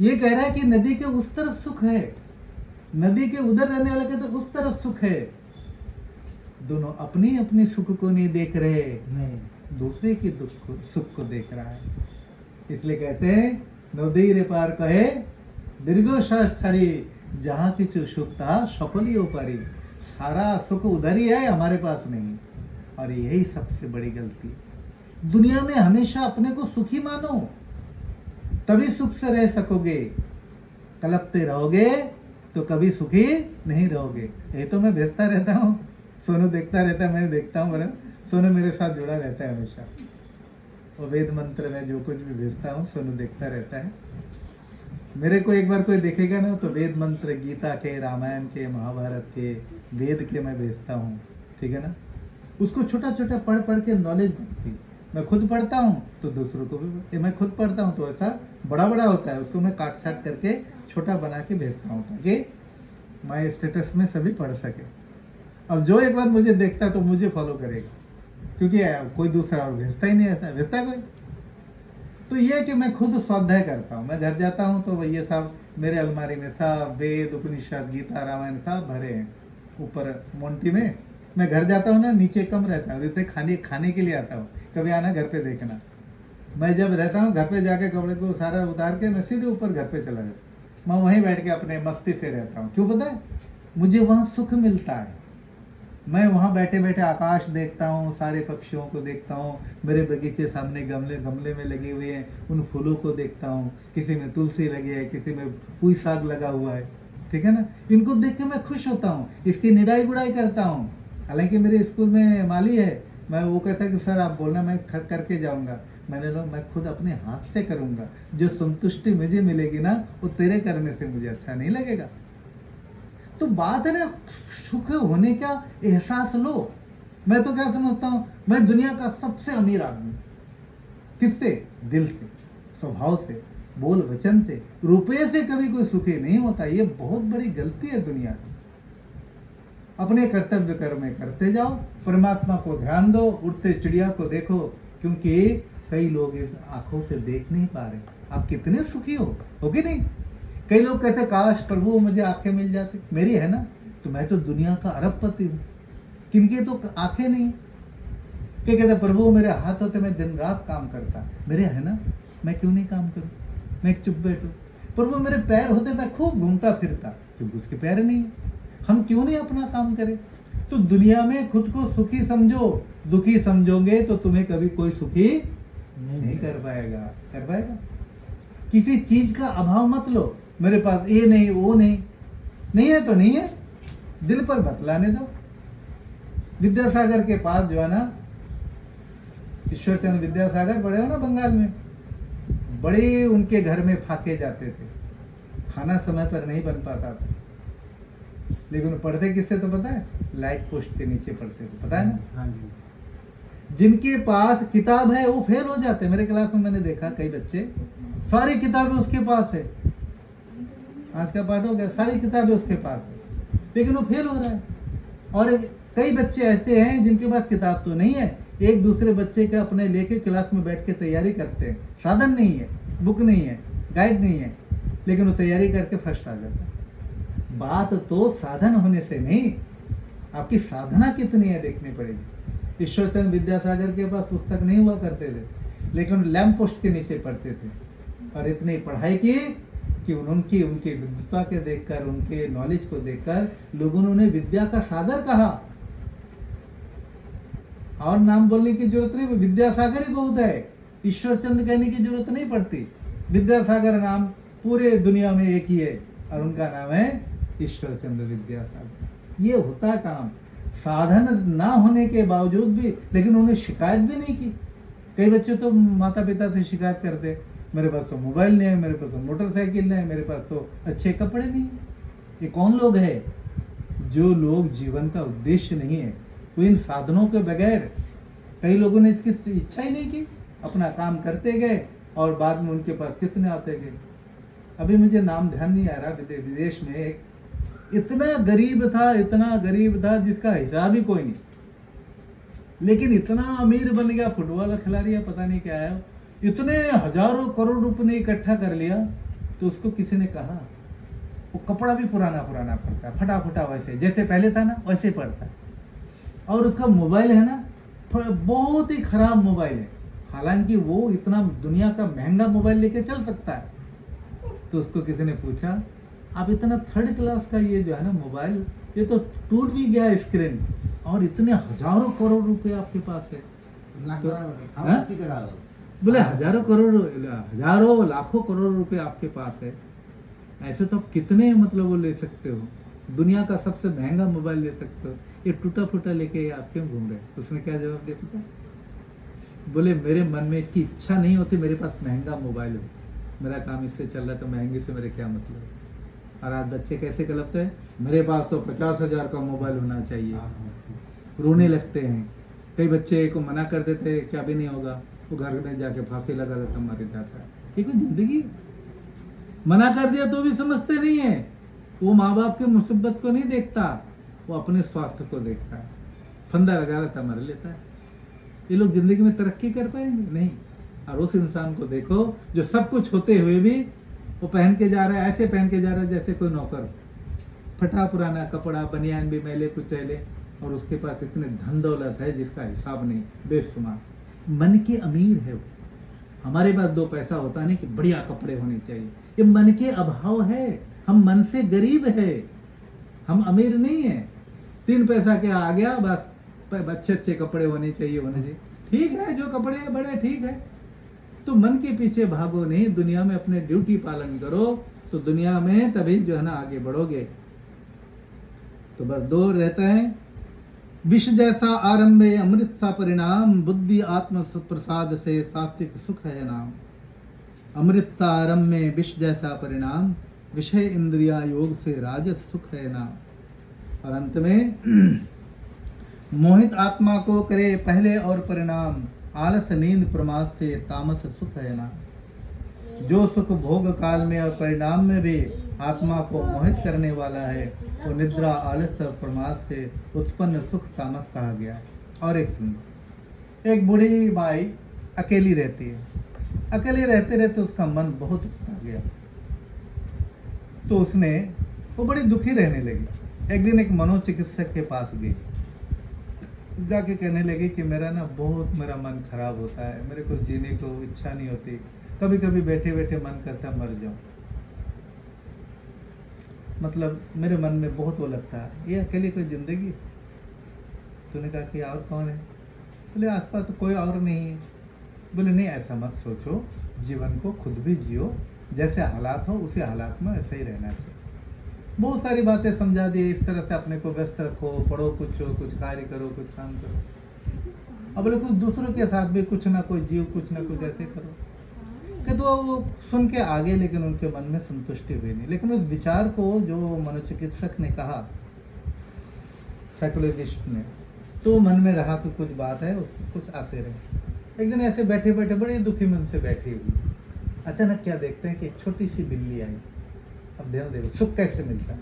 ये कह रहा है कि नदी के उस तरफ सुख है, नदी के उधर रहने वाले के तो उस तरफ सुख है। दोनों अपनी अपनी सुख को नहीं देख रहे, नहीं दूसरे की दुख को, सुख को देख रहा है। इसलिए कहते हैं नदी रे पार कहे दीर्घश्वास छाड़ी, जहाँ किछु सुख था सकली ओपारी। सारा सुख उधर ही है, हमारे पास नहीं। और यही सबसे बड़ी गलती। दुनिया में हमेशा अपने को सुखी मानो, तभी सुख से रह सकोगे। कलपते रहोगे तो कभी सुखी नहीं रहोगे। ये तो मैं भेजता रहता हूँ, सोनू देखता रहता है, मैं देखता हूँ, बड़ा सोनू मेरे साथ जुड़ा रहता है हमेशा। और वेद मंत्र में जो कुछ भी भेजता हूँ सोनू देखता रहता है। मेरे को एक बार कोई देखेगा ना तो वेद मंत्र गीता के, रामायण के, महाभारत के, वेद के मैं भेजता हूँ, ठीक है ना। उसको छोटा छोटा पढ़ पढ़ के नॉलेज बनती। मैं खुद पढ़ता हूँ तो दूसरों को भी, मैं खुद पढ़ता हूँ तो ऐसा बड़ा बड़ा होता है, उसको मैं काट छाट करके छोटा बना के भेजता हूँ ताकि मैं स्टेटस में सभी पढ़ सके। अब जो एक बार मुझे देखता है तो मुझे फॉलो करेगा, क्योंकि कोई दूसरा और भेजता ही नहीं, ऐसा भेजता कोई। तो ये कि मैं खुद स्वाध्याय करता हूँ। मैं घर जाता हूँ तो ये सब मेरे अलमारी में सब वेद, उपनिषद, गीता, रामायण सब भरे हैं ऊपर मोंटी में। मैं घर जाता हूँ ना, नीचे कम रहता है, इतने खाने के लिए आता हूँ, कभी आना घर पे देखना। मैं जब रहता हूँ घर पे जाके कपड़े को सारा उतार के मैं सीधे ऊपर घर पे चला जाता हूँ। मैं वहीं बैठ के अपने मस्ती से रहता हूँ। क्यों पता है? मुझे वहाँ सुख मिलता है। मैं वहाँ बैठे बैठे आकाश देखता हूँ, सारे पक्षियों को देखता हूँ, मेरे बगीचे सामने गमले में लगे हुए हैं, उन फूलों को देखता हूँ। किसी में तुलसी लगी है, किसी में पुई साग लगा हुआ है, ठीक है ना। इनको देख के मैं खुश होता हूँ, इसकी निराई गुड़ाई करता हूँ। हालांकि मेरे स्कूल में माली है, मैं वो कहता है कि सर आप बोलना, मैं करके जाऊँगा। मैंने लोग मैं खुद अपने हाथ से करूँगा। जो संतुष्टि मुझे मिलेगी ना, वो तेरे करने से मुझे अच्छा नहीं लगेगा। तो बात है ना, सुख होने का एहसास लो। मैं तो क्या समझता हूँ, मैं दुनिया का सबसे अमीर आदमी। किससे? दिल से, स्वभाव से, बोल वचन से। रुपये से कभी कोई सुखी नहीं होता। ये बहुत बड़ी गलती है दुनिया की। अपने कर्तव्य कर्म करते जाओ, परमात्मा को ध्यान दो, उड़ते चिड़िया को देखो, क्योंकि कई लोग आंखों से देख नहीं पा रहे। आप कितने सुखी हो कि नहीं? कई लोग कहते काश प्रभु मुझे आंखें मिल जाती। मेरी है ना, तो मैं तो दुनिया का अरबपति हूँ। किनके तो आंखें नहीं। क्या कहते प्रभु मेरे हाथ होते, मैं दिन रात काम करता। मेरे है ना, मैं क्यों नहीं काम करूं, मैं चुप बैठूं। पर वो मेरे पैर होते मैं खूब घूमता फिरता, क्योंकि उसके पैर नहीं है। हम क्यों नहीं अपना काम करें? तो दुनिया में खुद को सुखी समझो, दुखी समझोगे तो तुम्हें कभी कोई सुखी नहीं कर पाएगा। कर पाएगा? किसी चीज का अभाव मत लो, मेरे पास ये नहीं वो नहीं, नहीं है तो नहीं है, दिल पर बतलाने दो। विद्यासागर के पास जो है ना, ईश्वरचंद्र विद्यासागर पढ़े हो ना बंगाल में, बड़े उनके घर में फाके जाते थे, खाना समय पर नहीं बन पाता था, लेकिन पढ़ते किससे तो पता है? लाइट पोस्ट के नीचे पढ़ते थे, पता है ना? हाँ जी। जिनके पास किताब है वो फेल हो जाते हैं। मेरे क्लास में मैंने देखा कई बच्चे, सारी किताबें उसके पास है, आज का पाठ हो गया, सारी किताबें उसके पास है, लेकिन वो फेल हो रहा है। और कई बच्चे ऐसे हैं जिनके पास किताब तो नहीं है, एक दूसरे बच्चे का अपने लेके क्लास में बैठ के तैयारी करते हैं, साधन नहीं है, बुक नहीं है, गाइड नहीं है, लेकिन वो तैयारी करके फर्स्ट आ जाता है। बात तो साधन होने से नहीं, आपकी साधना कितनी है देखनी पड़ेगी। ईश्वरचंद्र विद्यासागर के पास पुस्तक नहीं हुआ करते थे, लेकिन लैंप पोस्ट के नीचे पढ़ते थे, और इतनी पढ़ाई की कि उनकी विद्वता के देखकर, उनके नॉलेज को देखकर लोगों ने उन्हें विद्या का सागर कहा। और नाम बोलने की जरूरत नहीं, विद्यासागर ही बहुत है, ईश्वरचंद्र कहने की जरूरत नहीं पड़ती। विद्यासागर नाम पूरे दुनिया में एक ही है, और उनका नाम है ईश्वरचंद्र विद्यासागर। ये होता काम, साधन ना होने के बावजूद भी, लेकिन उन्हें शिकायत भी नहीं की। कई बच्चे तो माता पिता से शिकायत करते, मेरे पास तो मोबाइल नहीं है, मेरे पास तो मोटरसाइकिल नहीं है, मेरे पास तो अच्छे कपड़े नहीं है। ये कौन लोग हैं? जो लोग जीवन का उद्देश्य नहीं है, वो इन साधनों के बगैर, कई लोगों ने इसकी इच्छा ही नहीं की, अपना काम करते गए और बाद में उनके पास कितने आते गए। अभी मुझे नाम ध्यान नहीं आ रहा, विदेश में एक इतना गरीब था जिसका हिसाब ही कोई नहीं, लेकिन इतना अमीर बन गया, फुटबॉल खिलाड़ी है, पता नहीं क्या है, इतने हजारों करोड़ रुपए ने इकट्ठा कर लिया। तो उसको किसी ने कहा, वो कपड़ा भी पुराना पड़ता, फटा फटा, वैसे जैसे पहले था ना वैसे पड़ता, और उसका मोबाइल है ना बहुत ही खराब मोबाइल है, हालांकि वो इतना दुनिया का महंगा मोबाइल लेके चल सकता है। तो उसको किसी ने पूछा, आप इतना थर्ड क्लास का ये जो है ना मोबाइल, ये तो टूट भी गया स्क्रीन, और इतने हजारों करोड़ रुपए आपके पास है। बोले हजारों लाखों करोड़ रुपए आपके पास है, ऐसे तो आप कितने मतलब वो ले सकते हो, दुनिया का सबसे महंगा मोबाइल ले सकते हो, ये टूटा फूटा लेके आप क्यों घूम रहे? उसने क्या जवाब दिया पता? बोले मेरे मन में इसकी इच्छा नहीं होती, मेरे पास महंगा मोबाइल हो, मेरा काम इससे चल रहा है, तो महंगे से मेरे क्या मतलब। और आज बच्चे कैसे गलत है, मेरे पास तो 50,000 का मोबाइल होना चाहिए, रोने लगते हैं। कई बच्चे को मना कर देते हैं कि अभी नहीं होगा, वो घर में जाके फांसी लगा लेता, मर जाता है। ये कोई जिंदगी? मना कर दिया तो भी समझते नहीं है, वो माँ बाप के मुसीबत को नहीं देखता, वो अपने स्वास्थ्य को देखता है, फंदा लगा लेता, मर लेता है। ये लोग जिंदगी में तरक्की कर पाएंगे? नहीं। और उस इंसान को देखो जो सब कुछ होते हुए भी वो पहन के जा रहा है, ऐसे पहन के जा रहा है जैसे कोई नौकर, फटा पुराना कपड़ा, बनियान भी मैले कुचैले, और उसके पास इतने धन दौलत है जिसका हिसाब नहीं, बेशुमार। मन के अमीर है वो। हमारे पास 2 पैसा होता नहीं कि बढ़िया कपड़े होने चाहिए, ये मन के अभाव है, हम मन से गरीब है, हम अमीर नहीं है। 3 पैसा क्या आ गया, बस अच्छे कपड़े होने चाहिए। ठीक है, जो कपड़े हैं बड़े ठीक है, तो मन के पीछे भागो नहीं, दुनिया में अपने ड्यूटी पालन करो, तो दुनिया में तभी जो है ना आगे बढ़ोगे। तो बस 2 रहता है, विष जैसा आरंभे अमृत सा परिणाम, बुद्धि आत्म प्रसाद से सात्विक सुख है नाम। अमृत सा आरंभ में विष जैसा परिणाम, विषय इंद्रिया योग से राजस सुख है नाम। और अंत में मोहित आत्मा को करे पहले और परिणाम, आलस नींद प्रमाद से तामस सुख है नाम। जो सुख भोग काल में और परिणाम में भी आत्मा को मोहित करने वाला है, वो निद्रा आलस और प्रमाद से उत्पन्न सुख तामस कहा गया। और एक बूढ़ी माई अकेली रहती है, अकेले रहते रहते उसका मन बहुत उकता गया, तो वो बड़ी दुखी रहने लगी। एक दिन एक मनोचिकित्सक के पास गई, जाके कहने लगी कि मेरा मन खराब होता है, मेरे को जीने को इच्छा नहीं होती, कभी कभी बैठे बैठे मन करता है मर जाऊं। मतलब मेरे मन में बहुत वो लगता है, ये अकेली कोई जिंदगी। तूने कहा कि और कौन है? बोले आसपास तो कोई और नहीं है। बोले नहीं, ऐसा मत सोचो, जीवन को खुद भी जियो, जैसे हालात हो उसी हालात में ऐसे ही रहना चाहिए। बहुत सारी बातें समझा दी, इस तरह से अपने को व्यस्त रखो, पढ़ो, कुछ कार्य करो, कुछ काम करो। अब बोले कुछ दूसरों के साथ भी कुछ ना कुछ जियो, कुछ ना कुछ ऐसे करो। कि तो वो सुन के आगे, लेकिन उनके मन में संतुष्टि हुई नहीं। लेकिन उस विचार को जो मनोचिकित्सक ने कहा, साइकोलॉजिस्ट ने, तो मन में रहा कि कुछ बात है, उसको कुछ आते रहे। एक दिन ऐसे बैठे बैठे बड़े दुखी मन से बैठी हुई, अचानक क्या देखते हैं कि एक छोटी सी बिल्ली आई। अब ध्यान देखो सुख कैसे मिलता है।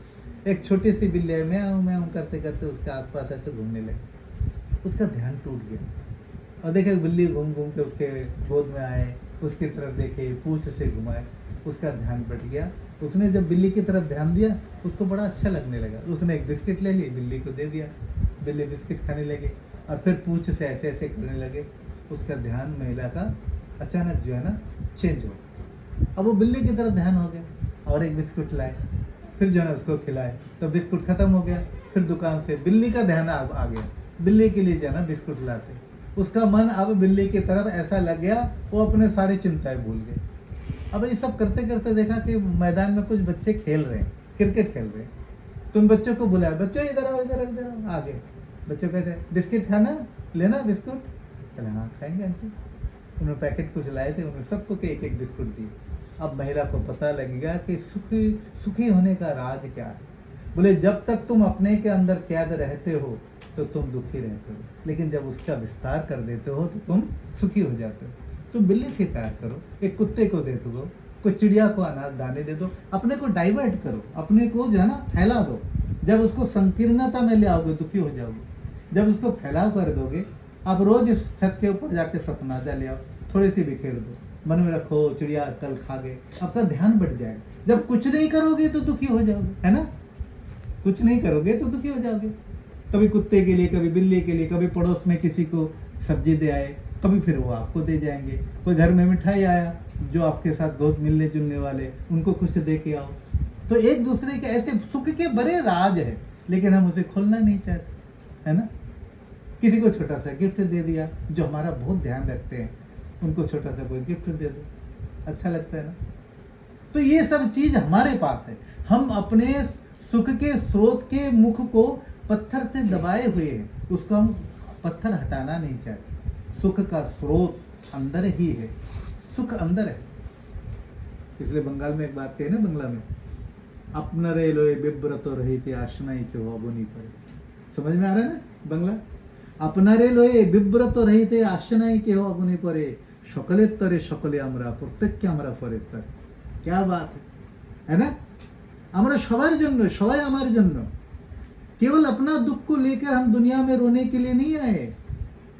एक छोटी सी बिल्ली आई, मैं करते करते उसके आसपास ऐसे घूमने लगी। उसका ध्यान टूट गया और देखे बिल्ली घूम घूम के उसके गोद में आए, उसकी तरफ देखे, पूंछ से घुमाए, उसका ध्यान बट गया। उसने जब बिल्ली की तरफ ध्यान दिया, उसको बड़ा अच्छा लगने लगा। उसने एक बिस्किट ले ली, बिल्ली को दे दिया, बिल्ली बिस्किट खाने लगे और फिर पूंछ से ऐसे ऐसे करने लगे। उसका ध्यान महिला का अचानक जो है ना चेंज हो, अब वो बिल्ली की तरफ ध्यान हो गया और एक बिस्कुट लाए, फिर जो है ना उसको खिलाए, तो बिस्कुट खत्म हो गया। फिर दुकान से बिल्ली का ध्यान आ गया, बिल्ली के लिए जो है ना बिस्कुट लाते। उसका मन अब बिल्ली की तरफ ऐसा लग गया, वो अपने सारी चिंताएं भूल गए। अब ये सब करते करते देखा कि मैदान में कुछ बच्चे खेल रहे हैं, क्रिकेट खेल रहे हैं। तो उन बच्चों को बुलाया, बच्चों इधर आओ, इधर आओ, आ गए। बच्चों कहते हैं बिस्किट खाना, लेना बिस्कुट? कहले हाँ खाएंगे आंटी। उन्होंने पैकेट कुछ लाए थे, उन्होंने सबको के एक एक बिस्कुट दिए। अब महिला को पता लगेगा कि सुखी होने का राज क्या है। बोले जब तक तुम अपने के अंदर कैद रहते हो तो तुम दुखी रहते हो, लेकिन जब उसका विस्तार कर देते हो तो तुम सुखी हो जाते हो। तुम बिल्ली से प्यार करो, एक कुत्ते को दे दो, कोई चिड़िया को अनाज दाने दे दो, अपने को डाइवर्ट करो, अपने को जो है ना फैला दो। जब उसको संकीर्णता में ले आओगे दुखी हो जाओगे। जब उसको फैलाव कर दोगे, आप रोज इस छत के ऊपर जाके सतनाजा ले आओ, थोड़ी सी बिखेर दो, मन में रखो चिड़िया कल खा गए, आपका ध्यान बढ़ जाएगा। जब कुछ नहीं करोगे तो दुखी हो जाओगे, है ना? कुछ नहीं करोगे तो दुखी हो जाओगे। कभी कुत्ते के लिए, कभी बिल्ली के लिए, कभी पड़ोस में किसी को सब्जी दे आए, कभी फिर वो आपको दे जाएंगे। कोई घर में मिठाई आया, जो आपके साथ बहुत मिलने जुलने वाले, उनको कुछ दे के आओ। तो एक दूसरे के ऐसे सुख के बड़े राज है, लेकिन हम उसे खोलना नहीं चाहते, है ना? किसी को छोटा सा गिफ्ट दे दिया, जो हमारा बहुत ध्यान रखते हैं, उनको छोटा सा कोई गिफ्ट दे दो, अच्छा लगता है ना? तो ये सब चीज हमारे पास है। हम अपने सुख के स्रोत के मुख को पत्थर से दबाए हुए हैं, उसको हम पत्थर हटाना नहीं चाहते। सुख का स्रोत अंदर ही है, सुख अंदर है। इसलिए बंगाल में एक बात कही ना, बंगला में, अपना रे लोए बिब्रत रही थे आशनाई के वाबुनी पड़े। समझ में आ रहा है ना बंगला? अपना रे लोए बिब्रत रही थे आशनाई के वाबुनी पड़े, सकलेर तरे सकले आमरा, प्रत्येक आमरा परेर तरे। क्या बात है ना? আমরা সবার জন্য, সবাই আমার জন্য। केवल अपना दुख को लेकर हम दुनिया में रोने के लिए नहीं आए।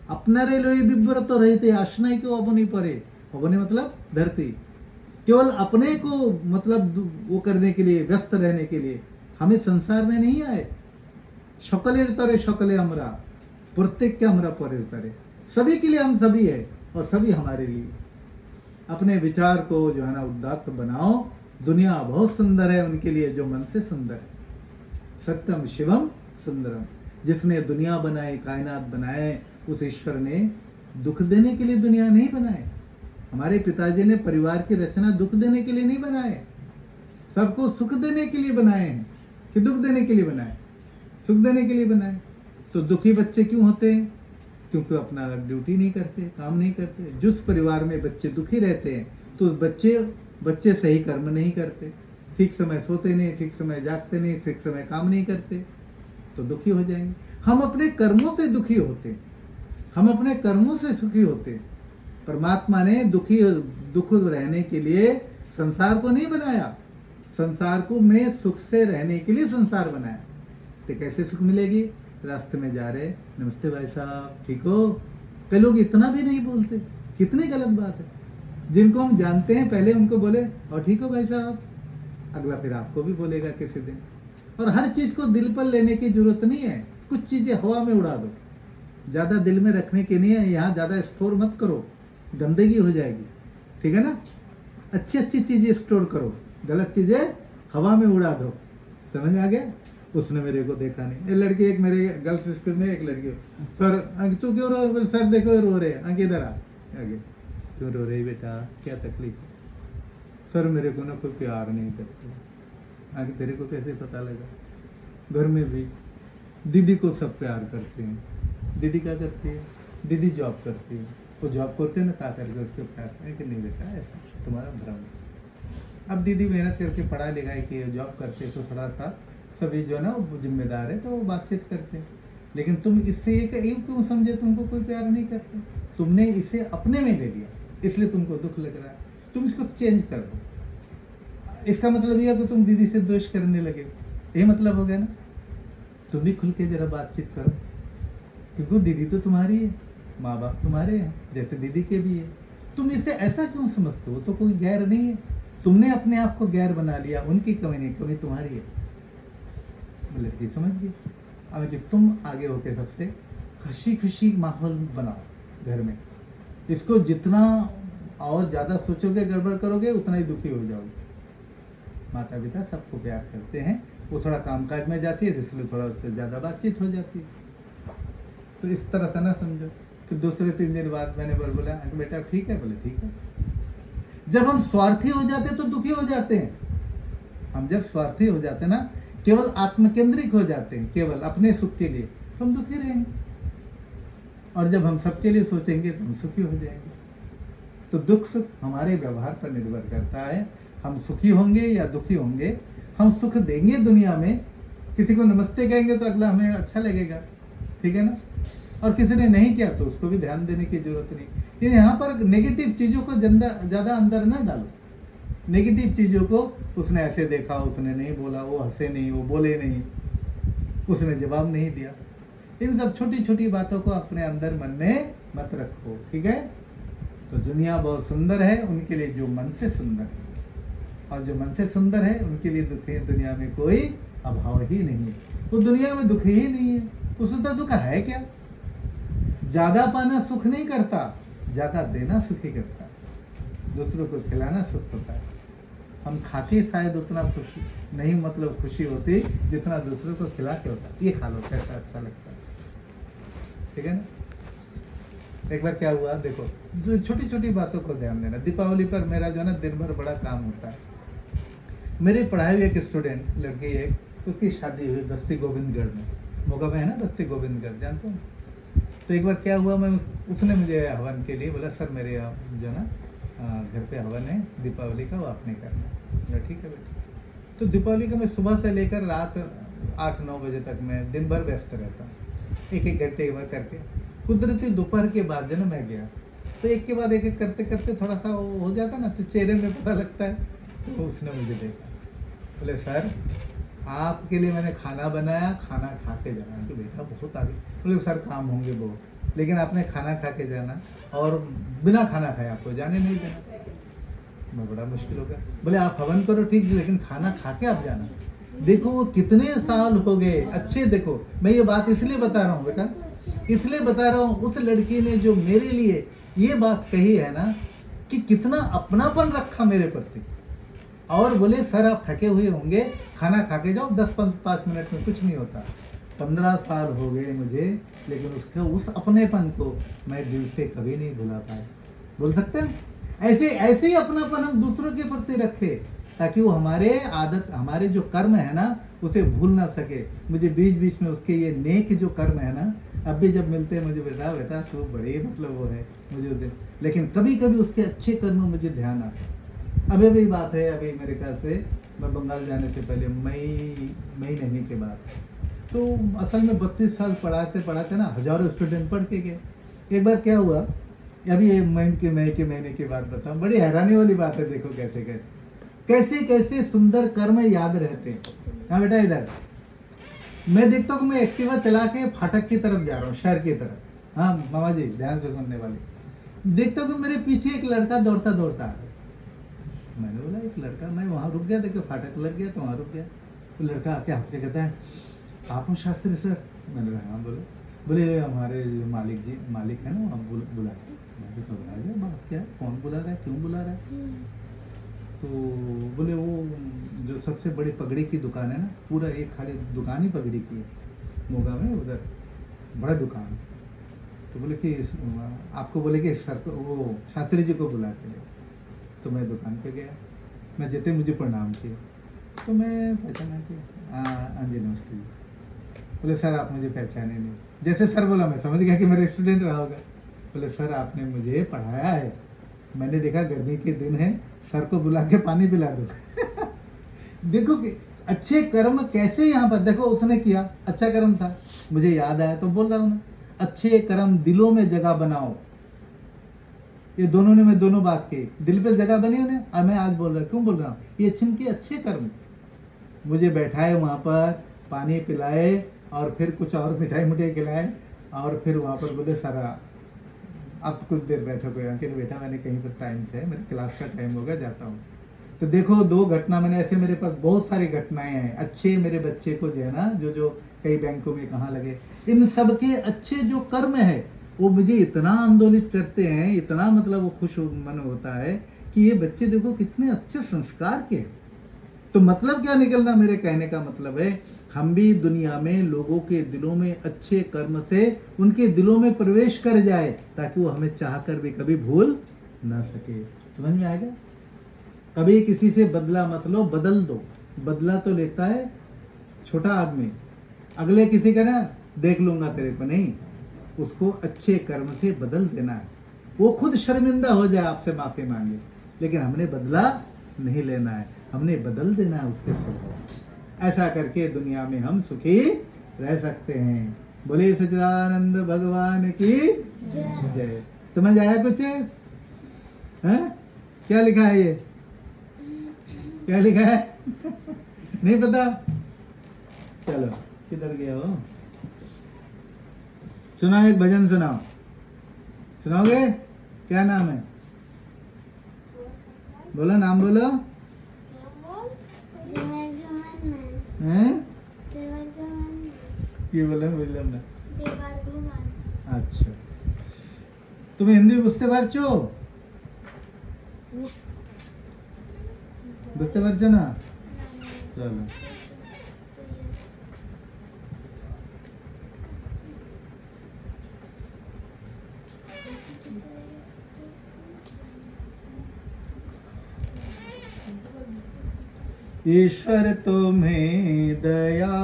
अपना रे लोए बिब्रत रहते आशनाई को अबनी परे, अबनी मतलब धरती। केवल अपने को मतलब वो करने के लिए, व्यस्त रहने के लिए हमें संसार में नहीं आए। सकलेर तरे सकले हमरा, प्रत्येक के हमरा परेर तरे, सभी के लिए हम सभी है और सभी हमारे लिए। अपने विचार को जो है ना उदात्त बनाओ। दुनिया बहुत सुंदर है उनके लिए जो मन से सुंदर है। सत्यम शिवम सुंदरम। जिसने दुनिया बनाई, कायनात बनाए, उस ईश्वर ने दुख देने के लिए दुनिया नहीं बनाए। हमारे पिताजी ने परिवार की रचना दुख देने के लिए नहीं बनाए, सबको सुख देने के लिए बनाए हैं। कि दुख देने के लिए बनाए? सुख देने के लिए बनाए। तो दुखी बच्चे क्यों होते हैं? क्योंकि अपना ड्यूटी नहीं करते, काम नहीं करते। जिस परिवार में बच्चे दुखी रहते हैं तो बच्चे सही कर्म नहीं करते, ठीक समय सोते नहीं, ठीक समय जागते नहीं, ठीक समय काम नहीं करते, तो दुखी हो जाएंगे। हम अपने कर्मों से दुखी होते, हम अपने कर्मों से सुखी होते। परमात्मा ने दुख रहने के लिए संसार को नहीं बनाया, संसार को में सुख से रहने के लिए संसार बनाया। तो कैसे सुख मिलेगी? रास्ते में जा रहे, नमस्ते भाई साहब, ठीक हो? कई लोग इतना भी नहीं बोलते, कितनी गलत बात है। जिनको हम जानते हैं पहले उनको बोले और ठीक हो भाई साहब, अगला फिर आपको भी बोलेगा किसी दिन। और हर चीज को दिल पर लेने की जरूरत नहीं है, कुछ चीजें हवा में उड़ा दो, ज्यादा दिल में रखने की नहीं है। यहाँ ज्यादा स्टोर मत करो, गंदगी हो जाएगी, ठीक है ना? अच्छी अच्छी चीजें स्टोर करो, गलत चीजें हवा में उड़ा दो। समझ आ गया? उसने मेरे को देखा नहीं। एक लड़की, एक मेरे गर्ल्स स्कूल में एक लड़की, सर तू क्यों रो रहे? बोले सर देखो रो रहे हैं। इधर आ आगे, क्यों रो रही बेटा, क्या तकलीफ है? सर मेरे को ना कोई प्यार नहीं करते। आगे तेरे को कैसे पता लगा? घर में भी दीदी को सब प्यार करते हैं। दीदी क्या करती है? दीदी जॉब करती है। वो जॉब करते हैं ना, ता करके उसके प्यार है कि नहीं बेटा, ऐसा तुम्हारा भ्रम है। अब दीदी मेहनत करके पढ़ाई लिखाई की जॉब करते तो थोड़ा सा सभी जो है ना वो जिम्मेदार है तो वो बातचीत करते हैं। लेकिन तुम इससे एक क्यों समझे तुमको कोई प्यार नहीं करते? तुमने इसे अपने में ले लिया, इसलिए तुमको दुख लग रहा है। तुम इसको चेंज कर दो। इसका मतलब यह है कि तुम दीदी से द्वेष करने लगे, ये मतलब हो गया ना। तुम भी खुल के जरा बातचीत करो, क्योंकि दीदी तो तुम्हारी है, माँ बाप तुम्हारे हैं, जैसे दीदी के भी है। तुम इसे ऐसा क्यों समझते हो? तो कोई गैर नहीं है, तुमने अपने आप को गैर बना लिया। उनकी कमी नहीं, कमी तुम्हारी है। लड़की समझ गई। अब कि तुम आगे होके सबसे खुशी खुशी माहौल बनाओ घर में। इसको जितना और ज्यादा सोचोगे, गड़बड़ करोगे, उतना ही दुखी हो जाओगे। माता पिता सबको प्यार करते हैं, वो थोड़ा कामकाज में जाती है इसलिए थोड़ा उससे ज्यादा बातचीत हो जाती है। तो इस तरह से ना समझो। फिर दूसरे 3 दिन बाद मैंने बोला बेटा ठीक है? बोले ठीक है। जब हम स्वार्थी हो जाते तो दुखी हो जाते हैं। हम जब स्वार्थी हो जाते ना, केवल आत्मकेंद्रित हो जाते हैं, केवल अपने सुख के लिए, तो हम दुखी रहेंगे। और जब हम सबके लिए सोचेंगे तो हम सुखी हो जाएंगे। तो दुख सुख हमारे व्यवहार पर निर्भर करता है। हम सुखी होंगे या दुखी होंगे। हम सुख देंगे दुनिया में, किसी को नमस्ते कहेंगे तो अगला हमें अच्छा लगेगा, ठीक है ना। और किसी ने नहीं किया तो उसको भी ध्यान देने की जरूरत नहीं। यहाँ पर नेगेटिव चीजों को ज्यादा अंदर ना डालो। नेगेटिव चीजों को, उसने ऐसे देखा, उसने नहीं बोला, वो हंसे नहीं, वो बोले नहीं, उसने जवाब नहीं दिया, इन सब छोटी छोटी बातों को अपने अंदर मन में मत रखो, ठीक है। तो दुनिया बहुत सुंदर है उनके लिए जो मन से सुंदर है, और जो मन से सुंदर है उनके लिए दुनिया में कोई अभाव ही नहीं है। वो दुनिया में दुख ही नहीं है। उसमें तो दुख है क्या? ज्यादा पाना सुख नहीं करता, ज्यादा देना सुखी करता है। दूसरों को खिलाना सुख होता है। हम खाते शायद उतना खुशी नहीं, मतलब खुशी होती जितना दूसरों को खिला के होता है। ये खा लो, कैसा अच्छा लगता है, ठीक है ना। एक बार क्या हुआ देखो, जो छोटी छोटी बातों को ध्यान देना। दीपावली पर मेरा जो है ना दिन भर बड़ा काम होता है। मेरे पढ़ाए हुए एक स्टूडेंट लड़की है, उसकी शादी हुई बस्ती गोविंदगढ़ में, मोगा में है ना बस्ती गोविंदगढ़, जानते हो। तो एक बार क्या हुआ, मैं उसने मुझे हवन के लिए बोला सर मेरे जो ना घर पे हवन है दीपावली का, वो आपने करना। ठीक है बेटा। तो दीपावली का मैं सुबह से लेकर रात 8-9 बजे तक मैं दिन भर व्यस्त रहता हूँ, एक एक घंटे करके। कुदरती दोपहर के बाद जो ना मैं गया, तो एक के बाद एक करते करते थोड़ा सा वो हो जाता ना, चेहरे में पता लगता है। तो उसने मुझे देखा, बोले सर आपके लिए मैंने खाना बनाया, खाना खा के जाना। तो बेटा बहुत आगे। बोले सर काम होंगे बहुत, लेकिन आपने खाना खा के जाना, और बिना खाना खाए आपको जाने नहीं देना। मैं बड़ा मुश्किल हो गया। बोले आप हवन करो ठीक, लेकिन खाना खा के आप जाना। देखो वो कितने साल हो गए अच्छे। देखो मैं ये बात इसलिए बता रहा हूँ बेटा, इसलिए बता रहा हूँ, उस लड़की ने जो मेरे लिए ये बात कही है ना, कि कितना अपनापन रखा मेरे प्रति। और बोले सर आप थके हुए होंगे, खाना खा के जाओ, 10-5 मिनट में कुछ नहीं होता। 15 साल हो गए मुझे, लेकिन उसके उस अपनेपन को मैं दिल से कभी नहीं भुला पाया। बोल सकते हैं ऐसे ही अपनापन हम दूसरों के प्रति रखे, ताकि वो हमारे आदत, हमारे जो कर्म है ना, उसे भूल ना सके। मुझे बीच बीच में उसके ये नेक जो कर्म है ना, अब भी जब मिलते हैं मुझे बेटा तो बड़े मतलब वो है मुझे, लेकिन कभी कभी उसके अच्छे कर्म मुझे ध्यान आते हैं। अभी भी बात है, अभी मेरे ख्याल से मैं बंगाल जाने से पहले मई महीने के बाद, तो असल में 32 साल पढ़ाते ना, हजारों स्टूडेंट पढ़ के गए। एक बार क्या हुआ, अभी ये मई के महीने की बात बताऊं, बड़ी हैरानी वाली बात है। देखो कैसे सुंदर कर्म याद रहते हैं। हाँ बेटा इधर मैं देखता हूँ, मैं एक्टिवा चला के फाटक की तरफ जा रहा हूँ, शहर की तरफ। हाँ मामा जी ध्यान से सुनने वाले। देखता हूँ मेरे पीछे एक लड़का दौड़ता आ रहा है। मैंने बोला एक लड़का, मैं वहाँ रुक गया, देखो फाटक लग गया तो वहाँ रुक गया। तो लड़का आके आपके कहता है आप हो शास्त्री सर? मैंने कहा हाँ। बोले हमारे मालिक है ना, आप बुलाए। मैंने तो बुला लिया, बात क्या है, कौन बुला रहा है, क्यों बुला रहा है? तो बोले वो जो सबसे बड़ी पगड़ी की दुकान है ना, पूरा एक खाली दुकान ही पगड़ी की है मोगा में, उधर बड़ा दुकान। तो बोले कि आपको बोले कि सर को वो शास्त्री जी को बुलाते हैं। तो मैं दुकान पे गया, मैं जेते मुझे प्रणाम किया, तो मैं पहचाना कि हाँ जी नमस्ते जी। बोले सर आप मुझे पहचाने नहीं। जैसे सर बोला मैं समझ गया कि मेरा स्टूडेंट रहा होगा। बोले सर आपने मुझे पढ़ाया है, मैंने देखा गर्मी के दिन है, सर को बुला के पानी पिला दो। देखो कि अच्छे कर्म कैसे यहाँ पर देखो उसने किया, अच्छा कर्म था, मुझे याद आया तो बोल रहा हूँ ना, अच्छे कर्म दिलों में जगह बनाओ। ये दोनों ने, मैं दोनों बात की, दिल पे जगह बनी उन्हें, और मैं आज बोल रहा हूँ, क्यों बोल रहा हूँ, ये छिनके अच्छे कर्म। मुझे बैठाए वहाँ पर, पानी पिलाए और फिर कुछ और मिठाई मिठाई खिलाए, और फिर वहाँ पर बोले सारा अब कुछ देर बैठो, कोई अंकित बेटा मैंने कहीं पर टाइम से, मेरे क्लास का टाइम होगा, जाता हूँ। तो देखो दो घटना मैंने ऐसे, मेरे पास बहुत सारी घटनाएं हैं अच्छे। मेरे बच्चे को जो है ना, जो कई बैंकों में कहाँ लगे, इन सब के अच्छे जो कर्म है वो मुझे इतना आंदोलित करते हैं, इतना मतलब वो खुश मन होता है कि ये बच्चे देखो कितने अच्छे संस्कार के। तो मतलब क्या निकलना, मेरे कहने का मतलब है हम भी दुनिया में लोगों के दिलों में अच्छे कर्म से उनके दिलों में प्रवेश कर जाए, ताकि वो हमें चाहकर भी कभी भूल ना सके। समझ में आएगा? कभी किसी से बदला मत लो, बदल दो। बदला तो लेता है छोटा आदमी, अगले किसी का ना देख लूंगा तेरे को, नहीं, उसको अच्छे कर्म से बदल देना है। वो खुद शर्मिंदा हो जाए, आपसे माफी मांगे, लेकिन हमने बदला नहीं लेना है, हमने बदल देना है उसके स्वभाव। ऐसा करके दुनिया में हम सुखी रह सकते हैं। बोले सच्चिदानंद भगवान की जय। समझ आया कुछ है? क्या लिखा है ये? क्या लिखा है? नहीं पता? चलो किधर गया हो? सुनाओ, एक भजन सुनाओ। सुनाओगे? क्या नाम है? बोलो, नाम बोलो। हैं? কি বললাম বুঝলাম না। আচ্ছা, তুমি হিন্দি বুঝতে পারছো? বুঝতে পারছো না? চলো। ईश्वर तुम्हें दया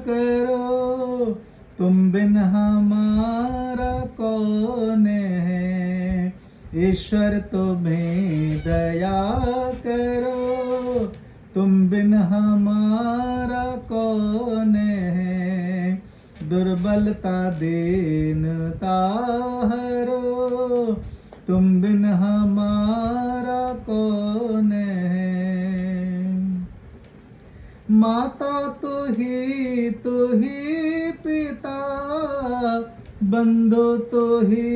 करो, तुम बिन हमारा कौन है। ईश्वर तुम्हें दया करो, तुम बिन हमारा कौन है। दुर्बलता दीनता हरो, तुम बिन हमारा कौन है। माता तू ही पिता, बंधु तू ही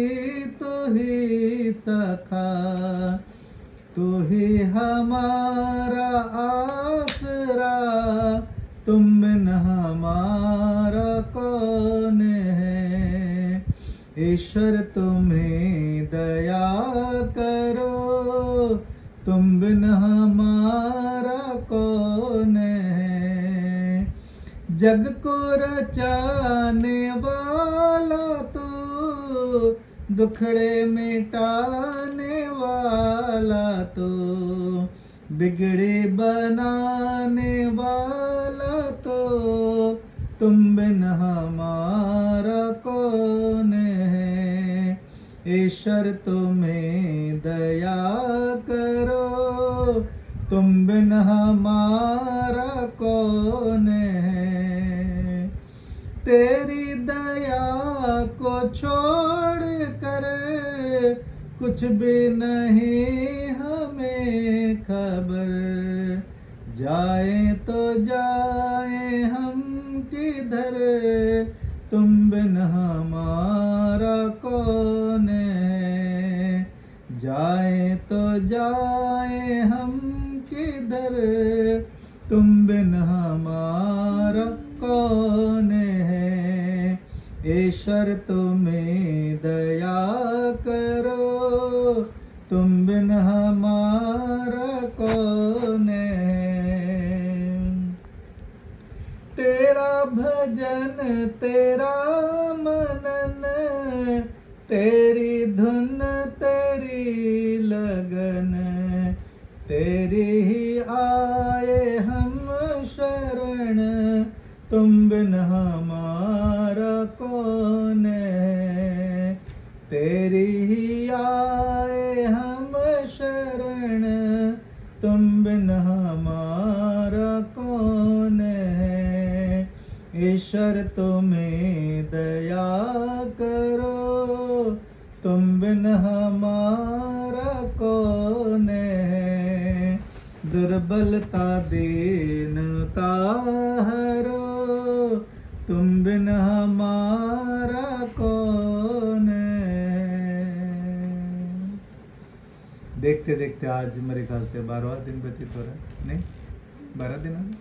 सखा। तू ही हमारा आसरा, तुम बिन हमारा कौन है। ईश्वर तुम्हें दया करो, तुम बिन हमारा कौन है। जग को रचाने वाला तू, दुखड़े मिटाने वाला तू, बिगड़े बनाने वाला तो, तुम बिन हमारा कौन है। ईश्वर तुम्हें दया करो, तुम बिन हमारा कौन है। तेरी दया को छोड़ कर कुछ भी नहीं हमें खबर। जाए तो जाए हम किधर, तुम बिन हमारा कौन है। जाए तो जाए हम किधर, तुम बिन हमारा कौन है। ईश्वर तुम्हें दया करो, तुम बिन हमारा कौन गगन तेरा मनन, तेरी धुन तेरी लगन, तेरी ही आए हम शरण, तुम बिन हमारा कौन है। तेरी ही आए हम शरण, तुम बिन हमारा कौन है। ईश्वर तुम्हें दया करो, तुम बिन हमारा कौन है। दुर्बलता दीनता हरो, तुम बिन हमारा कौन है। देखते देखते आज मेरे ख्याल से 12वां दिन व्यतीत हो रहा है, नहीं 12 दिन हो गए।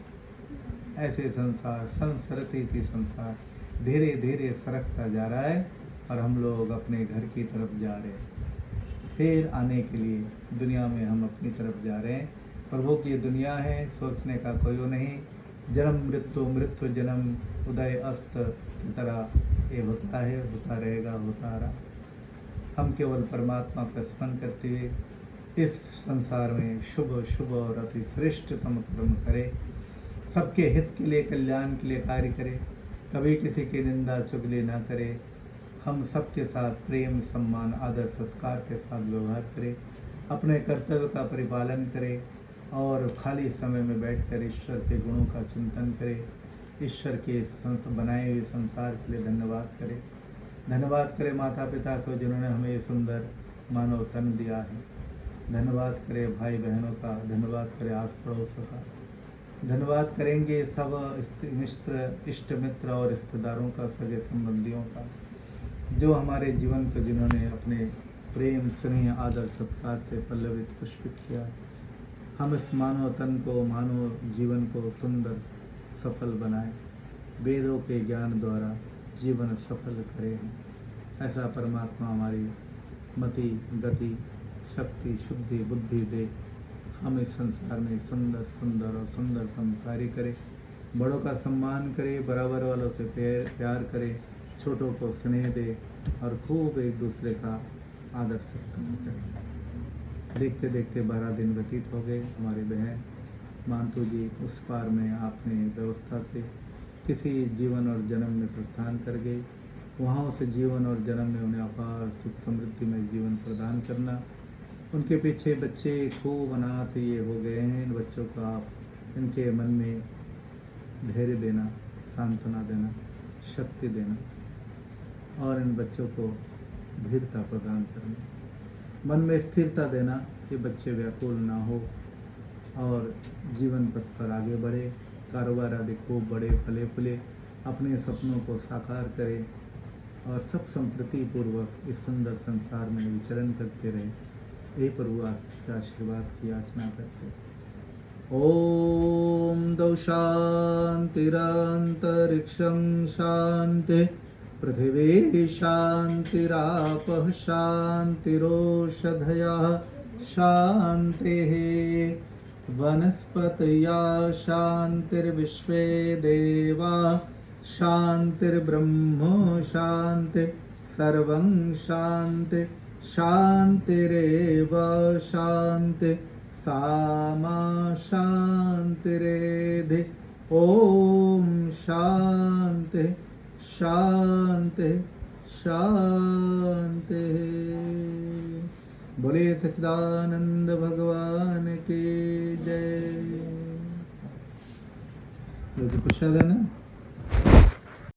ऐसे संसार संस्कृति की संसार धीरे धीरे फरकता जा रहा है और हम लोग अपने घर की तरफ जा रहे हैं। फिर आने के लिए दुनिया में हम अपनी तरफ जा रहे हैं। प्रभु की दुनिया है, सोचने का कोई वो नहीं। जन्म मृत्यु मृत्यु जन्म उदय अस्त की तरह ये होता है, होता रहेगा, होता रहा। हम केवल परमात्मा का स्मरण करते हुए इस संसार में शुभ शुभ और अति श्रेष्ठतम कर्म करें, सबके हित के लिए कल्याण के लिए कार्य करें, कभी किसी की निंदा चुगली ना करें। हम सबके साथ प्रेम सम्मान आदर सत्कार के साथ व्यवहार करें, अपने कर्तव्य का परिपालन करें और खाली समय में बैठकर ईश्वर के गुणों का चिंतन करें। ईश्वर के बनाए हुए संसार के लिए धन्यवाद करें। धन्यवाद करें माता पिता को जिन्होंने हमें ये सुंदर मानव तन दिया है। धन्यवाद करें भाई बहनों का, धन्यवाद करें आस पड़ोसों का, धन्यवाद करेंगे सब इष्ट मित्र और रिश्तेदारों का, सगे संबंधियों का, जो हमारे जीवन को जिन्होंने अपने प्रेम स्नेह आदर सत्कार से पल्लवित पुष्पित किया। हम इस मानव तन को, मानव जीवन को सुंदर सफल बनाएं, वेदों के ज्ञान द्वारा जीवन सफल करें। ऐसा परमात्मा हमारी मति गति शक्ति शुद्धि बुद्धि दे। हम इस संसार में सुंदर सुंदर और सुंदरतम कार्य करें, बड़ों का सम्मान करें, बराबर वालों से प्यार करें, छोटों को स्नेह दे और खूब एक दूसरे का आदर सत्कार करें। देखते देखते 12 दिन व्यतीत हो गए। हमारी बहन मानतू जी उस पार में आपने व्यवस्था से किसी जीवन और जन्म में प्रस्थान कर गई। वहाँ से जीवन और जन्म में उन्हें अपार सुख समृद्धि में जीवन प्रदान करना। उनके पीछे बच्चे खूब अनाथ ये हो गए हैं। इन बच्चों को आप इनके मन में धैर्य देना, सांत्वना देना, शक्ति देना और इन बच्चों को धीरता प्रदान करना, मन में स्थिरता देना कि बच्चे व्याकुल ना हो और जीवन पथ पर आगे बढ़े, कारोबार आदि खूब बड़े फले फूले, अपने सपनों को साकार करें और सब संप्रति पूर्वक इस सुंदर संसार में विचरण करते रहे। हे प्रभु आपसे आशीर्वाद की याचना करते। ओम दौ शांतिरंतरिक्षं शांति, पृथिवी शांतिरापः शांतिरोषधयः शान्तिः, वनस्पतयः शान्तिर्विश्वे देवाः शान्तिर्ब्रह्म शान्ति, सर्वं शान्ति शान्तिरेव शान्ति, सामा शान्तिरेधि। ओम शान्ति शान्ति शान्ति। बोले सच्चिदानंद भगवान की जय। प्रसाद है ना।